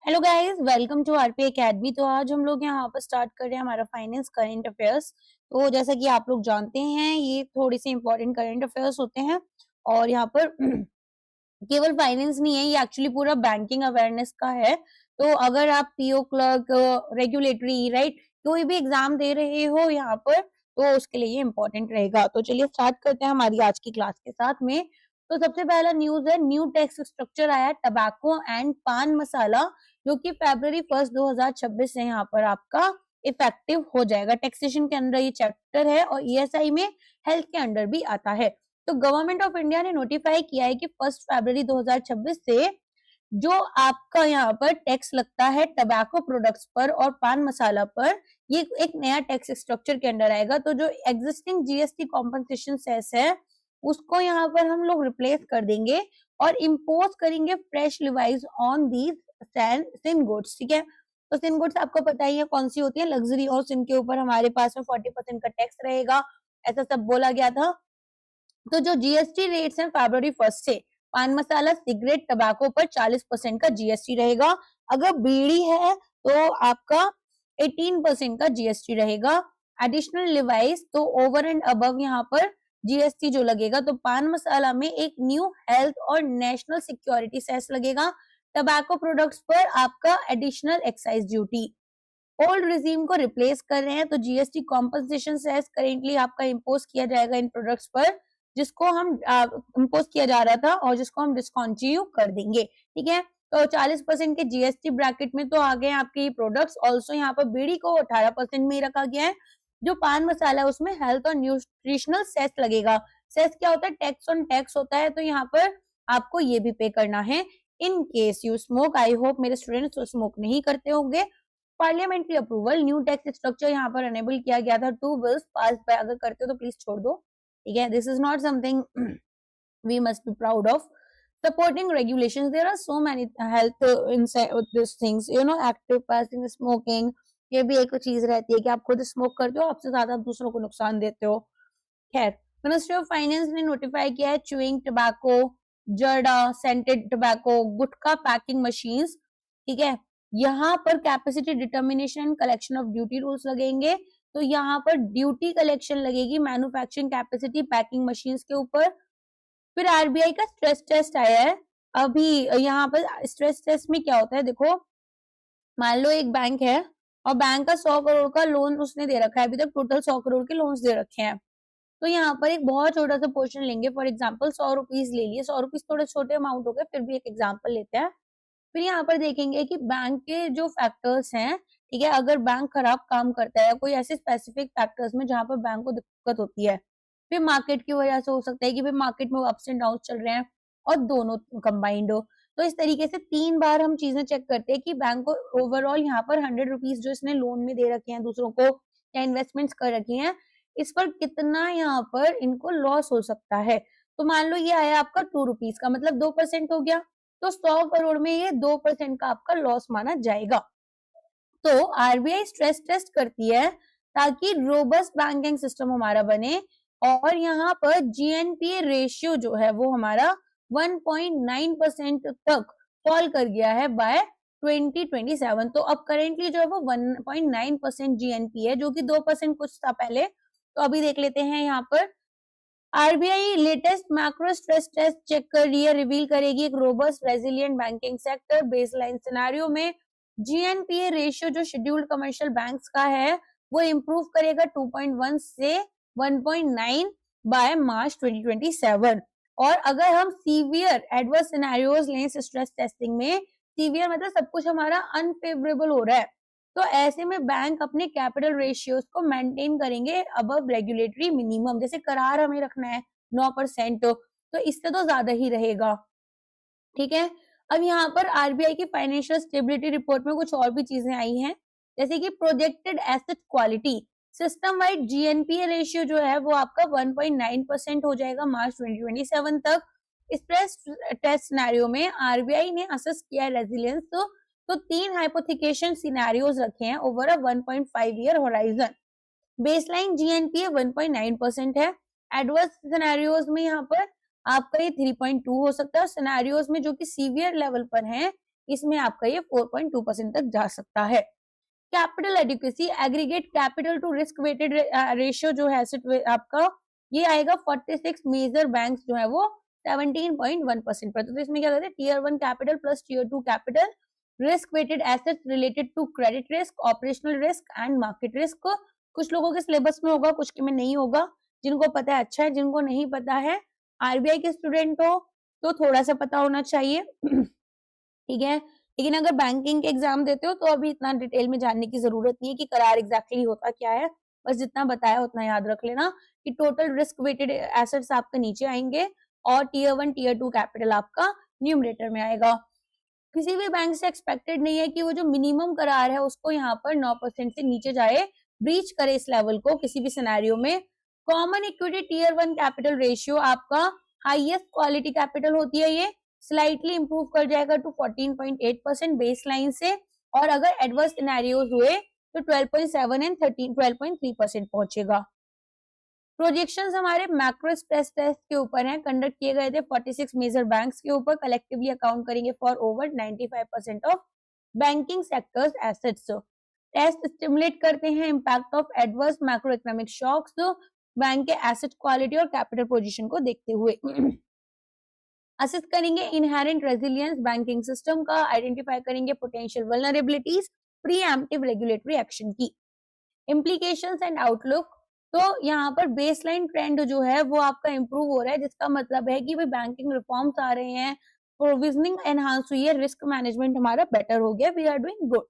Hello guys, welcome to RP academy. तो आज हम लोग यहाँ पर स्टार्ट कर रहे हैं हमारा फाइनेंस करंट अफेयर्स। तो जैसा कि आप लोग जानते हैं, ये थोड़ी सी इंपॉर्टेंट करंट अफेयर्स होते हैं और यहाँ पर केवल फाइनेंस नहीं है, ये एक्चुअली पूरा बैंकिंग अवेयरनेस का है। तो अगर आप पीओ क्लर्क, रेगुलेटरी, राइट, कोई भी एग्जाम दे रहे हो यहाँ पर, तो उसके लिए ये इंपॉर्टेंट रहेगा। तो चलिए स्टार्ट करते हैं हमारी आज की क्लास के साथ में। तो सबसे पहला न्यूज है, न्यू टैक्स स्ट्रक्चर आया टबैको एंड पान मसाला, जो कि February 1 2026 से यहाँ पर आपका इफेक्टिव हो जाएगा। टैक्सेशन के अंदर ये चैप्टर है और ईएसआई में हेल्थ के अंडर भी आता है। तो गवर्नमेंट ऑफ इंडिया ने नोटिफाई किया है कि 1 फरवरी 2026 से जो आपका यहाँ पर टैक्स लगता है टबैको प्रोडक्ट्स पर और पान मसाला पर, ये एक नया टैक्स स्ट्रक्चर के अंडर आएगा। तो जो एग्जिस्टिंग जीएसटी कॉम्पनसेशन सेस है, उसको यहाँ पर हम लोग रिप्लेस कर देंगे और इम्पोज करेंगे fresh levies on these sin goods. ठीक है, तो सिन गुड्स आपको पता ही है कौन सी होती है, लग्जरी, और सिन के ऊपर हमारे पास में 40% का टैक्स रहेगा, ऐसा सब बोला गया था। तो जो जीएसटी रेट्स हैं February 1 से पान मसाला, सिगरेट, टबैको पर 40% का जीएसटी रहेगा। अगर बीड़ी है तो आपका 18% का जीएसटी रहेगा। एडिशनल डिवाइस तो ओवर एंड अबव यहाँ पर जीएसटी जो लगेगा, तो पान मसाला में एक न्यू हेल्थ और नेशनल सिक्योरिटी सेस लगेगा। टबैको प्रोडक्ट्स पर आपका additional excise duty. Old regime को रिप्लेस कर रहे हैं, तो जीएसटी कॉम्पनसेशन सेस करेंटली आपका इम्पोज किया जाएगा इन प्रोडक्ट्स पर, जिसको हम इम्पोज किया जा रहा था और जिसको हम डिस्कंटिन्यू कर देंगे। ठीक है, तो 40% के जीएसटी ब्रैकेट में तो आ गए आपके ये प्रोडक्ट्स। ऑल्सो यहाँ पर बीड़ी को 18% में ही रखा गया है। जो पान मसाला है उसमें हेल्थ और न्यूट्रिशनल सेस लगेगा। सेस क्या होता है? टैक्स ऑन टैक्स होता है। तो यहाँ पर आपको ये भी पे करना है। In case you smoke, I hope मेरे स्टूडेंट्स तो स्मोक नहीं करते होंगे। Parliamentary approval, new tax structure यहाँ पर अनेबल किया गया था। 2 बिल्स पास बाय, अगर करते हो तो प्लीज छोड़ दो। ठीक है, this is not something we must be proud of. Supporting regulations, there are so many health inside these things, you know, active passing, smoking, ये भी एक चीज रहती है कि आप खुद स्मोक करते हो, आपसे ज्यादा आप दूसरों को नुकसान देते हो। खैर, मिनिस्ट्री ऑफ फाइनेंस ने नोटिफाई किया है च्यूइंग टबैको, जर्डा, सेंटेड टबैको, गुटखा पैकिंग मशीन्स। ठीक है, यहाँ पर capacity determination, collection of duty rules लगेंगे। तो यहाँ पर ड्यूटी कलेक्शन लगेगी मैन्युफैक्चरिंग कैपेसिटी पैकिंग मशीन्स के ऊपर। फिर आरबीआई का स्ट्रेस टेस्ट आया है। अभी यहाँ पर स्ट्रेस टेस्ट में क्या होता है, देखो, मान लो एक बैंक है और बैंक का 100 करोड़ का लोन उसने दे रखा है, अभी तक टोटल 100 करोड़ के लोन्स दे रखे हैं। तो यहाँ पर एक बहुत छोटा सा पोर्शन लेंगे, फॉर एग्जाम्पल 100 रुपीज ले लिए। 100 रुपीज थोड़े छोटे अमाउंट हो गए, फिर भी एक एग्जाम्पल लेते हैं। फिर यहाँ पर देखेंगे कि बैंक के जो फैक्टर्स हैं, ठीक है, अगर बैंक खराब काम करता है, कोई ऐसे स्पेसिफिक फैक्टर्स में जहां पर बैंक को दिक्कत होती है, फिर मार्केट की वजह से हो सकता है कि फिर मार्केट में अप्स एंड डाउन चल रहे हैं और दोनों कंबाइंड हो। तो इस तरीके से 3 बार हम चीजें चेक करते हैं कि बैंक को ओवरऑल यहाँ पर 100 रुपीज जो इसने लोन में दे रखे हैं दूसरों को या इन्वेस्टमेंट्स कर रखी हैं, इस पर कितना यहाँ पर इनको लॉस हो सकता है। तो मान लो ये आया आपका 2 रुपीज का, मतलब 2% हो गया। तो 100 करोड़ में ये 2% का आपका लॉस माना जाएगा। तो आरबीआई स्ट्रेस टेस्ट करती है ताकि रोबस्ट बैंकिंग सिस्टम हमारा बने, और यहाँ पर जीएनपीए रेशियो जो है वो हमारा 1.9% तक फॉल कर गया है बाय 2027। तो अब करेंटली जो है वो 1.9% जीएनपी है, जो कि 2% कुछ था पहले। तो अभी देख लेते हैं यहाँ पर RBI latest macro stress test check कर रही है, रिवील करेगी एक robust resilient banking sector. Baseline scenario में जीएनपीए रेशियो जो शेड्यूल्ड कमर्शियल बैंक्स का है वो इंप्रूव करेगा 2.1 से 1.9 बाय मार्च 2027। और अगर हम सीवियर एडवर्स सिनेरियोज लें स्ट्रेस टेस्टिंग में, सीवियर मतलब सब कुछ हमारा अनफेवरेबल हो रहा है, तो ऐसे में बैंक अपने कैपिटल रेशियोज को मेंटेन करेंगे अबव रेगुलेटरी मिनिमम। जैसे करार हमें रखना है 9%, तो इससे तो ज्यादा ही रहेगा। ठीक है, अब यहाँ पर आरबीआई की फाइनेंशियल स्टेबिलिटी रिपोर्ट में कुछ और भी चीजें आई हैं, जैसे कि projected asset quality, system wide GNPA ratio जो है वो आपका 1.9% हो जाएगा मार्च 2027 तक। स्ट्रेस टेस्ट सिनेरियो में आरबीआई ने असेस किया रेजिलियंस, तो 3 हाइपोथिकेशन सिनेरियोज रखे हैं over a 1.5 year horizon. Baseline GNPA 1.9% है। एडवर्स सिनेरियोज में यहाँ पर आपका ये 3.2 हो सकता है। सिनेरियोज में जो कि सीवियर लेवल पर हैं, इसमें आपका ये 4.2% तक जा सकता है। Capital adequacy, aggregate capital to risk weighted ratio जो है एसेट आपका ये आएगा 46 मेजर बैंक्स जो है वो 17.1% पर। तो इसमें क्या कहते हैं, tier 1 capital plus tier 2 capital, risk weighted assets related to credit risk, operational risk and market risk. कुछ लोगों के सिलेबस में होगा, कुछ के में नहीं होगा। जिनको पता है अच्छा है, जिनको नहीं पता है, आरबीआई के स्टूडेंट हो तो थोड़ा सा पता होना चाहिए ठीक है। लेकिन अगर बैंकिंग के एग्जाम देते हो तो अभी इतना डिटेल में जानने की जरूरत नहीं है कि करार एग्जैक्टली होता क्या है, बस जितना बताया उतना याद रख लेना कि टोटल रिस्क वेटेड एसेट्स आपके नीचे आएंगे और टीयर 1 टीयर 2 कैपिटल आपका न्यूमरेटर में आएगा। किसी भी बैंक से एक्सपेक्टेड नहीं है कि वो जो मिनिमम करार है उसको यहाँ पर 9% से नीचे जाए, ब्रीच करे इस लेवल को किसी भी सिनेरियो में। Common equity tier 1 capital ratio आपका हाईएस्ट क्वालिटी कैपिटल होती है, ये स्लाइटली इंप्रूव कर जाएगा टू 14.8% बेस लाइन से, और अगर एडवर्स सिनेरियोज हुए तो 12.7 एंड 12.3% पहुंचेगा। प्रोजेक्शंस हमारे मैक्रो स्ट्रेस टेस्ट के ऊपर हैं, कंडक्ट किए गए थे 46 मेजर बैंक्स के ऊपर, कलेक्टिवली अकाउंट करेंगे for over 95% of banking sectors assets. Test stimulate करते हैं impact of adverse macro economic shocks bank के एसेट क्वालिटी और कैपिटल पोजीशन को देखते हुए। असिस्ट करेंगे इनहेरेंट रेजिलियंस बैंकिंग सिस्टम का, आइडेंटिफाई करेंगे potential vulnerabilities preemptive regulatory action की। इम्प्लीकेशंस एंड आउटलुक, तो यहाँ पर बेसलाइन ट्रेंड जो है वो आपका इंप्रूव हो रहा है, जिसका मतलब है कि भाई बैंकिंग रिफॉर्म्स आ रहे हैं, प्रोविजनिंग एनहांस हुई है, रिस्क मैनेजमेंट हमारा बेटर हो गया, वी आर डूइंग गुड।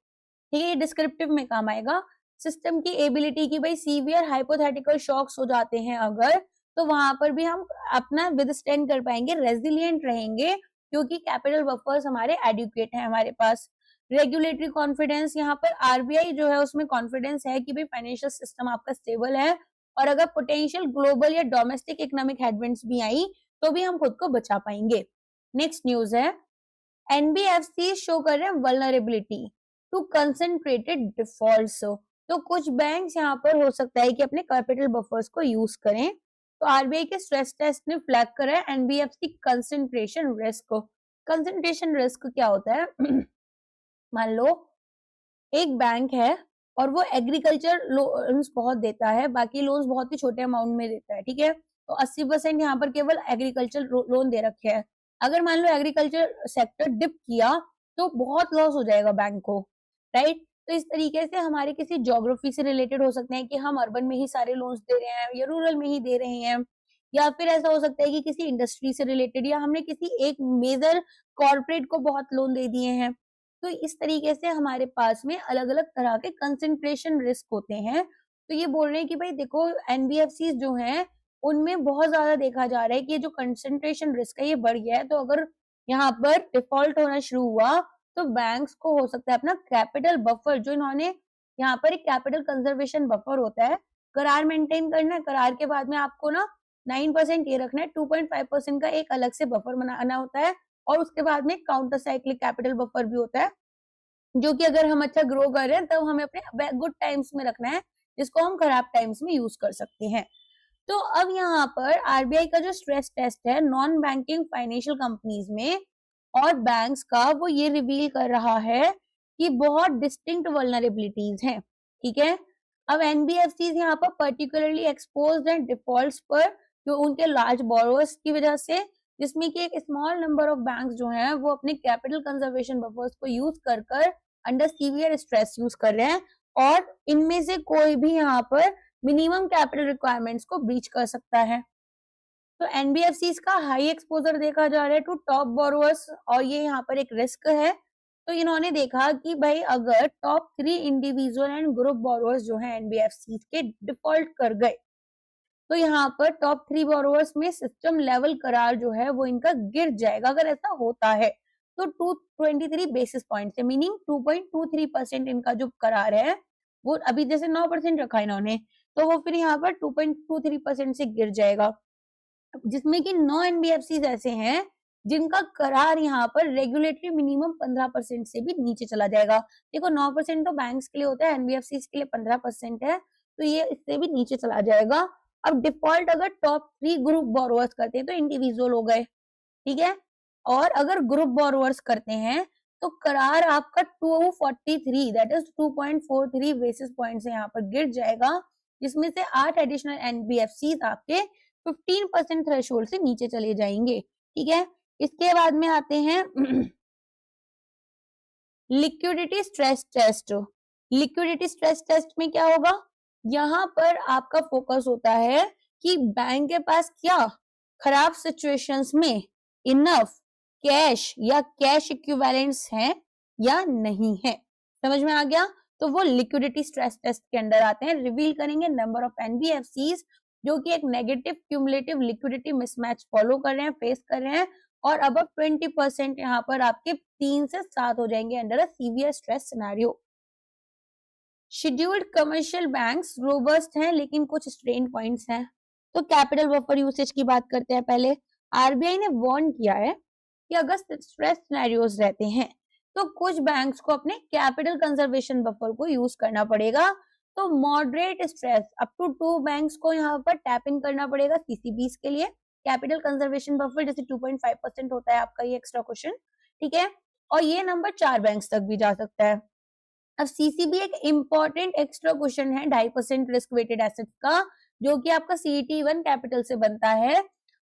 ठीक है, ये डिस्क्रिप्टिव में काम आएगा। सिस्टम की एबिलिटी की भाई सीवियर हाइपोथेटिकल शॉक्स हो जाते हैं अगर, तो वहां पर भी हम अपना विदस्टैंड कर पाएंगे, रेजिलिएंट रहेंगे, क्योंकि कैपिटल बफर्स हमारे एडुकेट हैं हमारे पास। रेगुलेटरी कॉन्फिडेंस, यहाँ पर आरबीआई जो है उसमें कॉन्फिडेंस है कि भाई फाइनेंशियल सिस्टम आपका स्टेबल है, और अगर पोटेंशियल ग्लोबल या डोमेस्टिक इकोनॉमिक हेडविंड्स भी आई तो भी हम खुद को बचा पाएंगे। नेक्स्ट न्यूज है, एनबीएफसी शो कर रहे हैं वल्नरेबिलिटी टू कंसंट्रेटेड डिफॉल्ट्स। तो कुछ बैंक्स यहाँ पर हो सकता है कि अपने कैपिटल बफर्स को यूज करें, तो आरबीआई के स्ट्रेस टेस्ट ने फ्लैग करा है NBFC concentration risk. Concentration risk क्या होता है मान लो एक बैंक है और वो एग्रीकल्चर लोन्स बहुत देता है, बाकी लोन्स बहुत ही छोटे अमाउंट में देता है, ठीक है, तो 80% यहाँ पर केवल एग्रीकल्चर लोन दे रखे हैं। अगर मान लो एग्रीकल्चर सेक्टर डिप किया तो बहुत लॉस हो जाएगा बैंक को, राइट। तो इस तरीके से हमारे किसी ज्योग्राफी से रिलेटेड हो सकते हैं कि हम अर्बन में ही सारे लोन्स दे रहे हैं या रूरल में ही दे रहे हैं, या फिर ऐसा हो सकता है कि किसी इंडस्ट्री से रिलेटेड या हमने किसी एक मेजर कॉर्पोरेट को बहुत लोन दे दिए हैं। तो इस तरीके से हमारे पास में अलग अलग तरह के कंसंट्रेशन रिस्क होते हैं। तो ये बोल रहे हैं कि भाई देखो एनबीएफसी जो हैं उनमें बहुत ज्यादा देखा जा रहा है कि ये जो कंसंट्रेशन रिस्क है ये बढ़ गया है, तो अगर यहाँ पर डिफॉल्ट होना शुरू हुआ तो बैंक्स को हो सकता है अपना कैपिटल बफर, जो इन्होंने यहाँ पर एक कैपिटल कंजर्वेशन बफर होता है, करार मेंटेन करना है, करार के बाद में आपको ना 9% ये रखना है, 2.5% का एक अलग से बफर बनाना होता है, और उसके बाद में काउंटर साइक्लिक कैपिटल बफर भी होता है, जो कि अगर हम अच्छा ग्रो कर रहे हैं तब हमें अपने गुड टाइम्स में रखना है, जिसको हम खराब टाइम्स में यूज कर सकते हैं। तो अब यहाँ पर आरबीआई का जो स्ट्रेस टेस्ट है नॉन बैंकिंग फाइनेंशियल कंपनीज में और बैंक्स का, वो ये रिवील कर रहा है कि बहुत डिस्टिंक्ट वल्नरेबिलिटीज हैं, ठीक है। अब एनबीएफसी यहाँ पर पर्टिकुलरली एक्सपोज्ड हैं डिफॉल्ट्स पर, जो उनके लार्ज बोरोवर्स की वजह से, जिसमें कि एक स्मॉल नंबर ऑफ बैंक्स जो हैं वो अपने कैपिटल कंजर्वेशन बफर्स को यूज कर अंडर सीवियर स्ट्रेस यूज कर रहे हैं, और इनमें से कोई भी यहाँ पर मिनिमम कैपिटल रिक्वायरमेंट्स को ब्रीच कर सकता है। तो एनबीएफसी का हाई एक्सपोजर देखा जा रहा है टू टॉप बोरोवर्स, और ये यहाँ पर एक रिस्क है। तो इन्होंने देखा कि भाई अगर top 3 individual and group borrowers जो है एनबीएफसी के डिफॉल्ट कर गए, तो यहाँ पर टॉप 3 बोरोवर्स में सिस्टम लेवल करार जो है वो इनका गिर जाएगा। अगर ऐसा होता है तो 223 बेसिस पॉइंट से, मीनिंग 2.23% इनका जो करार है वो अभी जैसे 9% रखा इन्होंने, तो वो फिर यहाँ पर 2.23% से गिर जाएगा, जिसमें कि 9 एनबीएफसी ऐसे हैं जिनका करार यहाँ पर रेगुलेटरी मिनिमम 15% से भी नीचे चला जाएगा। देखो 9% तो बैंक्स के लिए होता है, एनबीएफसी के लिए 15% है, तो ये इससे भी नीचे चला जाएगा। अब डिफॉल्ट अगर टॉप 3 ग्रुप बोरोवर्स करते हैं तो इंडिविजुअल हो गए, ठीक है, और अगर ग्रुप बोरोवर्स करते हैं तो करार आपका 243 दैट इज 2.43 बेसिस पॉइंट से यहाँ पर गिर जाएगा, जिसमें से 8 एडिशनल एनबीएफसी आपके 15% थ्रेशोल्ड से नीचे चले जाएंगे। ठीक है, इसके बाद में आते हैं liquidity stress test. Liquidity stress test में क्या होगा, यहाँ पर आपका फोकस होता है कि बैंक के पास क्या खराब सिचुएशंस में इनफ कैश या कैश इक्विवेलेंट्स हैं या नहीं है। समझ में आ गया? तो वो लिक्विडिटी स्ट्रेस टेस्ट के अंदर आते हैं। रिवील करेंगे नंबर ऑफ एनबीएफसीज जो कि एक negative cumulative liquidity mismatch follow कर रहे हैं, फेस कर रहे हैं, और अब 20% यहाँ पर आपके 3 से 7 हो जाएंगे under a severe stress scenario. Scheduled commercial banks robust हैं लेकिन कुछ स्ट्रेन पॉइंट्स हैं। तो कैपिटल बफर यूसेज की बात करते हैं पहले। आरबीआई ने वार्न किया है कि अगर स्ट्रेस सिनेरियोज रहते हैं तो कुछ बैंक्स को अपने कैपिटल कंजर्वेशन बफर को यूज करना पड़ेगा। तो moderate stress up to 2 banks को यहाँ पर टैप इन करना पड़ेगा सीसीबीज के लिए। कैपिटल कंजर्वेशन बफर जैसे 2.5% होता है आपका ये एक्स्ट्रा क्वेश्चन, ठीक है, और ये नंबर 4 बैंक्स तक भी जा सकता है। अब सीसीबी एक इंपॉर्टेंट एक्स्ट्रा क्वेश्चन है 2.5% रिस्क वेटेड एसेट्स का, जो कि आपका CET1 कैपिटल से बनता है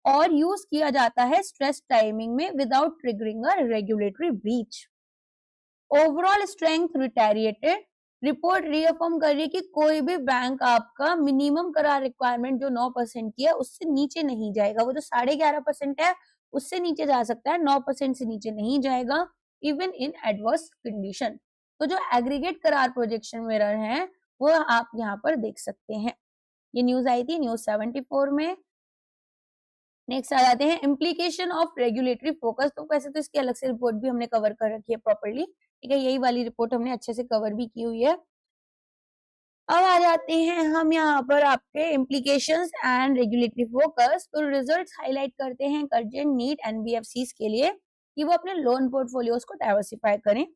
और यूज किया जाता है स्ट्रेस टाइमिंग में without triggering a regulatory breach. Overall strength reiterated. Report reaffirm कर रही है कि कोई भी बैंक आपका मिनिमम करार रिक्वायरमेंट जो 9% की है उससे नीचे नहीं जाएगा। वो जो 11.5% है उससे नीचे जा सकता है, 9% से नीचे नहीं जाएगा इवन इन एडवर्स कंडीशन। तो जो एग्रीगेट करार प्रोजेक्शन मिरर है वो आप यहाँ पर देख सकते हैं। ये न्यूज आई थी न्यूज 74 में। नेक्स्ट आ जाते हैं इम्प्लीकेशन ऑफ रेगुलेटरी फोकस। तो वैसे तो इसकी अलग से रिपोर्ट भी हमने कवर कर रखी है प्रॉपर्ली, ठीक है, यही वाली रिपोर्ट हमने अच्छे से कवर भी की हुई है। अब आ जाते हैं हम यहाँ पर आपके इम्प्लीकेशंस एंड रेगुलेटरी फोकस। तो रिजल्ट्स हाईलाइट करते हैं अर्जेंट नीड एनबीएफसीज के लिए कि वो अपने लोन पोर्टफोलियोज को डाइवर्सिफाई करें।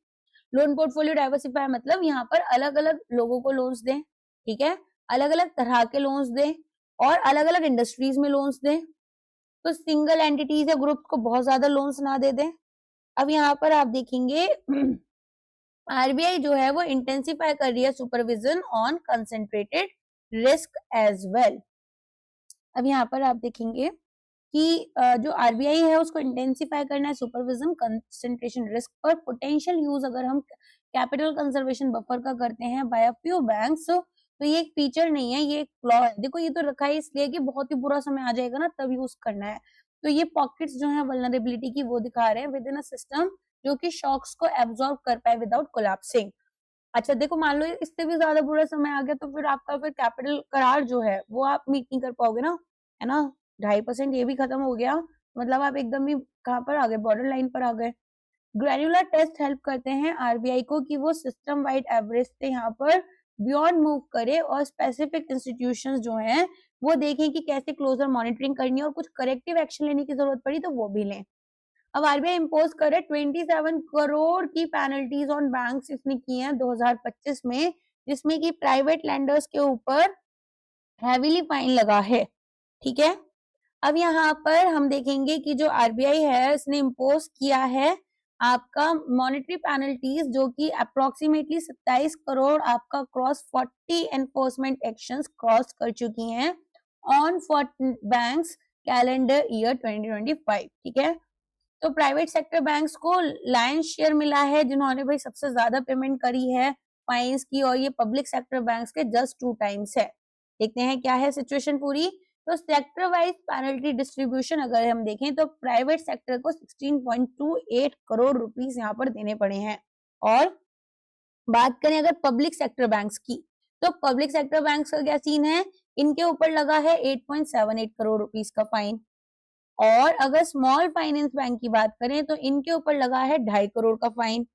लोन पोर्टफोलियो डाइवर्सिफाई मतलब यहाँ पर अलग अलग लोगों को लोन्स दें, ठीक है, अलग अलग तरह के लोन्स दें और अलग अलग इंडस्ट्रीज में लोन्स दें। तो सिंगल एंटिटीज या ग्रुप को बहुत ज्यादा लोन्स ना दे दें। अब यहाँ पर आप देखेंगे आरबीआई जो है वो इंटेंसिफाई कर रही है supervision on concentrated risk as well. अब यहाँ पर आप देखेंगे कि जो आरबीआई है उसको इंटेंसिफाई करना है सुपरविजन कंसेंट्रेशन रिस्क पर। पोटेंशियल यूज अगर हम कैपिटल कंजर्वेशन बफर का करते हैं बाय अ फ्यू बैंक्स, तो ये एक फीचर नहीं है, ये एक फ्लॉ है। देखो ये तो रखा है इसलिए कि बहुत ही बुरा समय आ जाएगा ना तब यूज करना है। तो ये पॉकेट्स जो है वल्नरेबिलिटी की वो दिखा रहे हैं विद इन अ सिस्टम जो कि शॉक्स को एब्जॉर्ब कर पाए विदाउट कोलैप्सिंग। अच्छा देखो मान लो इससे भी ज्यादा बुरा समय आ गया तो फिर आपका फिर कैपिटल करार जो है वो आप मीट नहीं कर पाओगे ना, है ना। 2.5% ये भी खत्म हो गया, मतलब आप एकदम ही कहाँ पर आ गए, बॉर्डर लाइन पर आ गए। ग्रेन्युलर टेस्ट हेल्प करते हैं आरबीआई को कि वो सिस्टम वाइड एवरेज से यहाँ पर बियॉन्ड मूव करे और स्पेसिफिक इंस्टीट्यूशंस जो हैं वो देखें कि कैसे क्लोजर मॉनिटरिंग करनी है और कुछ करेक्टिव एक्शन लेने की जरूरत पड़ी तो वो भी लें। अब आरबीआई इम्पोज करे 27 करोड़ की पेनल्टीज ऑन बैंक्स इसने की हैं 2025 में, जिसमें कि प्राइवेट लैंडर्स के ऊपर हैवीली फाइन लगा है, ठीक है। अब यहाँ पर हम देखेंगे कि जो आरबीआई है इसने इम्पोज किया है आपका मॉनेटरी पेनल्टीज जो कि अप्रोक्सीमेटली 27 करोड़ आपका क्रॉस 40 एनफोर्समेंट एक्शंस क्रॉस कर चुकी हैं ऑन 40 बैंक्स कैलेंडर ईयर 2025, ठीक है। तो प्राइवेट सेक्टर बैंक्स को लायंस शेयर मिला है जिन्होंने भाई सबसे ज्यादा पेमेंट करी है फाइन्स की, और ये पब्लिक सेक्टर बैंक्स के जस्ट 2 टाइम्स है। देखते हैं क्या है सिचुएशन पूरी। तो सेक्टर वाइज पेनल्टी डिस्ट्रीब्यूशन अगर हम देखें तो प्राइवेट सेक्टर को 16.28 करोड़ रुपीस यहाँ पर देने पड़े हैं, और बात करें अगर पब्लिक सेक्टर बैंक्स की तो पब्लिक सेक्टर बैंक्स का क्या सीन है, इनके ऊपर लगा है 8.78 करोड़ रुपीस का फाइन। और अगर स्मॉल फाइनेंस बैंक की बात करें तो इनके ऊपर लगा है 2.5 करोड़ का फाइन।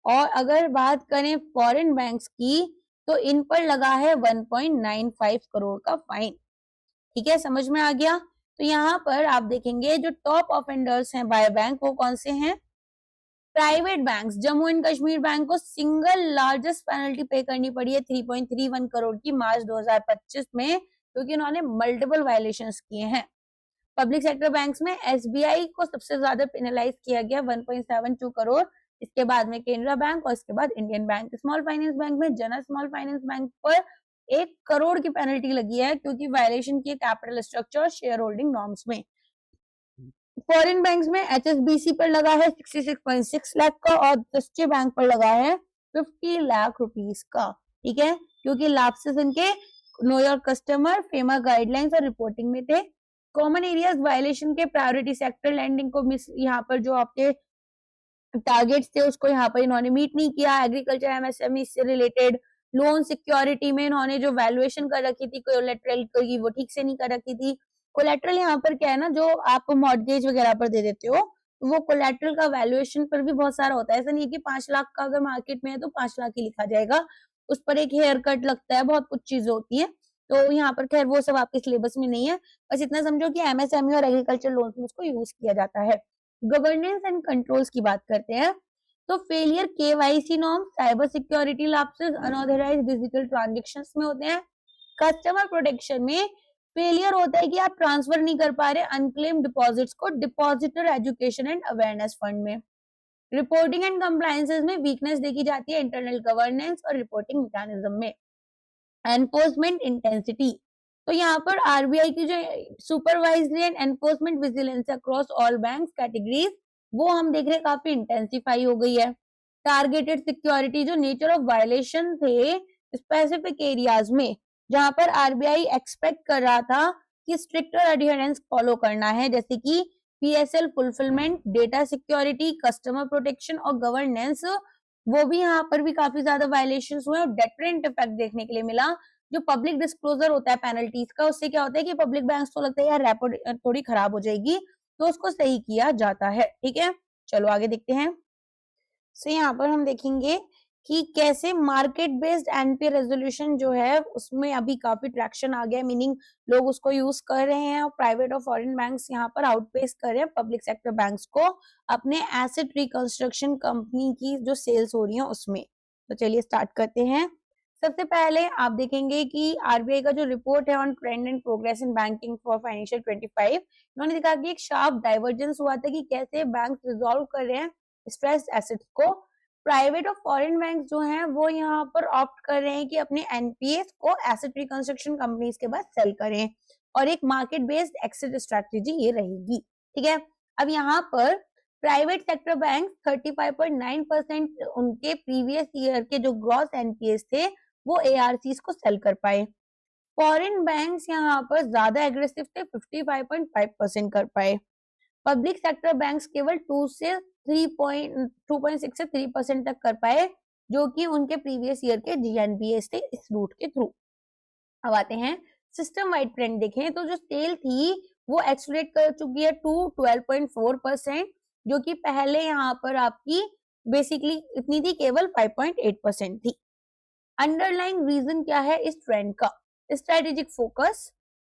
और अगर बात करें फॉरेन बैंक्स की तो इन पर लगा है 1.95 करोड़ का फाइन, ठीक है, समझ में आ गया। तो यहाँ पर आप देखेंगे जो टॉप ऑफेंडर्स हैं बाय बैंक वो कौन से हैं, private banks. Jammu and Kashmir bank को सिंगल लार्जेस्ट पेनल्टी पे करनी पड़ी है 3.31 करोड़ की मार्च 2025 में, क्योंकि उन्होंने मल्टीपल वायलेशंस किए हैं। पब्लिक सेक्टर बैंक्स में एसबीआई को सबसे ज्यादा पेनलाइज किया गया 1.72 करोड़, इसके बाद में केनरा बैंक और इसके बाद Indian bank. Small finance bank में जनरल स्मॉल फाइनेंस बैंक पर 1 करोड़ की पेनल्टी लगी है क्योंकि वायलेशन की कैपिटल स्ट्रक्चर और शेयर होल्डिंग नॉर्म्स में। फॉरेन बैंक्स में एचएसबीसी पर लगा है 66.6 लाख का और डच बैंक पर लगा है 50 लाख रुपीस का। ठीक है, क्योंकि लैप्सेस इनके know your customer, FEMA guidelines और रिपोर्टिंग में थे। कॉमन एरियाज वायलेशन के प्रायोरिटी सेक्टर लैंडिंग को मिस, यहाँ पर जो आपके टारगेट्स थे उसको यहाँ पर इन्होंने मीट नहीं किया। एग्रीकल्चर एमएसएमई से रिलेटेड लोन सिक्योरिटी में इन्होंने जो वैल्यूएशन कर रखी थी कोलेटरल की वो ठीक से नहीं कर रखी थी। कोलेटरल यहाँ पर क्या है ना, जो आप मॉर्गेज वगैरह पर दे देते हो वो कोलेटरल का वैल्यूएशन पर भी बहुत सारा होता है। ऐसा नहीं है कि 5 लाख का अगर मार्केट में है तो 5 लाख ही लिखा जाएगा, उस पर एक हेयर कट लगता है, बहुत कुछ चीजें होती है। तो यहाँ पर खैर वो सब आपके सिलेबस में नहीं है, बस इतना समझो कि एमएसएमई और एग्रीकल्चर लोन में उसको यूज किया जाता है। गवर्नेंस एंड कंट्रोल्स की बात करते हैं तो failure KYC norm, cyber security lapses, unauthorised digital transactions में होते हैं। कस्टमर प्रोटेक्शन में फेलियर होता है कि आप ट्रांसफर नहीं कर पा रहे अनक्लेम डिपॉजिट्स को depositor education and awareness fund में। रिपोर्टिंग एंड कंप्लायंसेस में वीकनेस देखी जाती है इंटरनल गवर्नेंस और रिपोर्टिंग मैकेनिज्म में। एनफोर्समेंट इंटेंसिटी, तो यहाँ पर आरबीआई की जो supervisory and enforcement vigilance across all banks categories वो हम देख रहे हैं काफी इंटेंसिफाई हो गई है। टारगेटेड सिक्योरिटी, जो नेचर ऑफ वायलेशन थे स्पेसिफिक एरियाज में जहां पर आरबीआई एक्सपेक्ट कर रहा था कि स्ट्रिक्टर एडहेरेंस फॉलो करना है, जैसे कि PSL fulfilment, data security, customer protection और गवर्नेंस, वो भी यहाँ पर भी काफी ज्यादा वायलेशंस हुए और डेटरेंट इफेक्ट देखने के लिए मिला। जो पब्लिक डिस्क्लोजर होता है पेनल्टीज का, उससे क्या होता है कि पब्लिक बैंक्स को लगता है यार रेपो थोड़ी खराब हो जाएगी, तो उसको सही किया जाता है। ठीक है, चलो आगे देखते हैं। सो यहाँ पर हम देखेंगे कि कैसे मार्केट बेस्ड एनपीए रेजोल्यूशन जो है उसमें अभी काफी ट्रैक्शन आ गया है, मीनिंग लोग उसको यूज कर रहे हैं और प्राइवेट और फॉरेन बैंक्स यहाँ पर आउटपेस कर रहे हैं पब्लिक सेक्टर बैंक्स को अपने एसेट रिकंस्ट्रक्शन कंपनी की जो सेल्स हो रही है उसमें। तो चलिए स्टार्ट करते हैं। सबसे पहले आप देखेंगे कि आरबीआई का जो रिपोर्ट है on trend and progress in banking for financial 25, इन्होंने दिखा कि एक शार्प डाइवर्जेंस हुआ था कि कैसे बैंक रिजॉल्व कर रहे हैं स्ट्रेस एसेट्स को। प्राइवेट और फॉरेन बैंक जो हैं वो यहाँ पर ऑप्ट कर रहे हैं कि अपने एनपीएस को एसेट रिकंस्ट्रक्शन कंपनीज के बाद सेल करें और एक मार्केट बेस्ड एक्सिट स्ट्रेटजी ये रहेगी। ठीक है, अब यहाँ पर प्राइवेट सेक्टर बैंक 35.9% उनके प्रीवियस ईयर के जो ग्रॉस एनपीएस थे वो एआरसीज को सेल कर पाए। फॉरेन बैंक्स यहाँ पर ज्यादा एग्रेसिव थे, 55.5% कर पाए। पब्लिक सेक्टर बैंक्स केवल 2.6 से 3% तक कर पाए, जो कि उनके प्रीवियस ईयर के जीएनपीएस थे इस रूट के थ्रू। अब आते हैं सिस्टम वाइड ट्रेंड देखें तो जो सेल थी वो एक्सलेट कर चुकी है टू 12.4%, जो कि पहले यहाँ पर आपकी बेसिकली इतनी थी, केवल 5.8% थी। अंडरलाइंग रीजन क्या है इस ट्रेंड का? Strategic focus.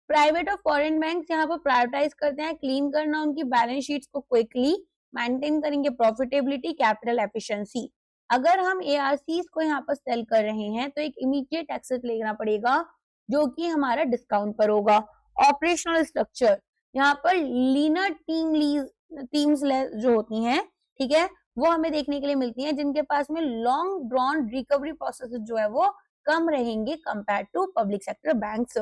प्राइवेट और फॉरेन बैंक्स यहाँ पर प्रायोरिटाइज करते हैं क्लीन करना उनकी बैलेंस शीट्स को क्विकली, मेंटेन करेंगे प्रॉफिटेबिलिटी, कैपिटल एफिशिएंसी। अगर हम एआरसीज को यहाँ पर सेल कर रहे हैं तो एक इमीडिएट एक्सेस लेना पड़ेगा जो कि हमारा डिस्काउंट पर होगा। ऑपरेशनल स्ट्रक्चर, यहाँ पर लीनर टीम्स जो होती हैं, ठीक है, वो हमें देखने के लिए मिलती हैं जिनके पास में लॉन्ग ड्रॉन रिकवरी प्रोसेस जो है वो कम रहेंगे compare to public sector banks.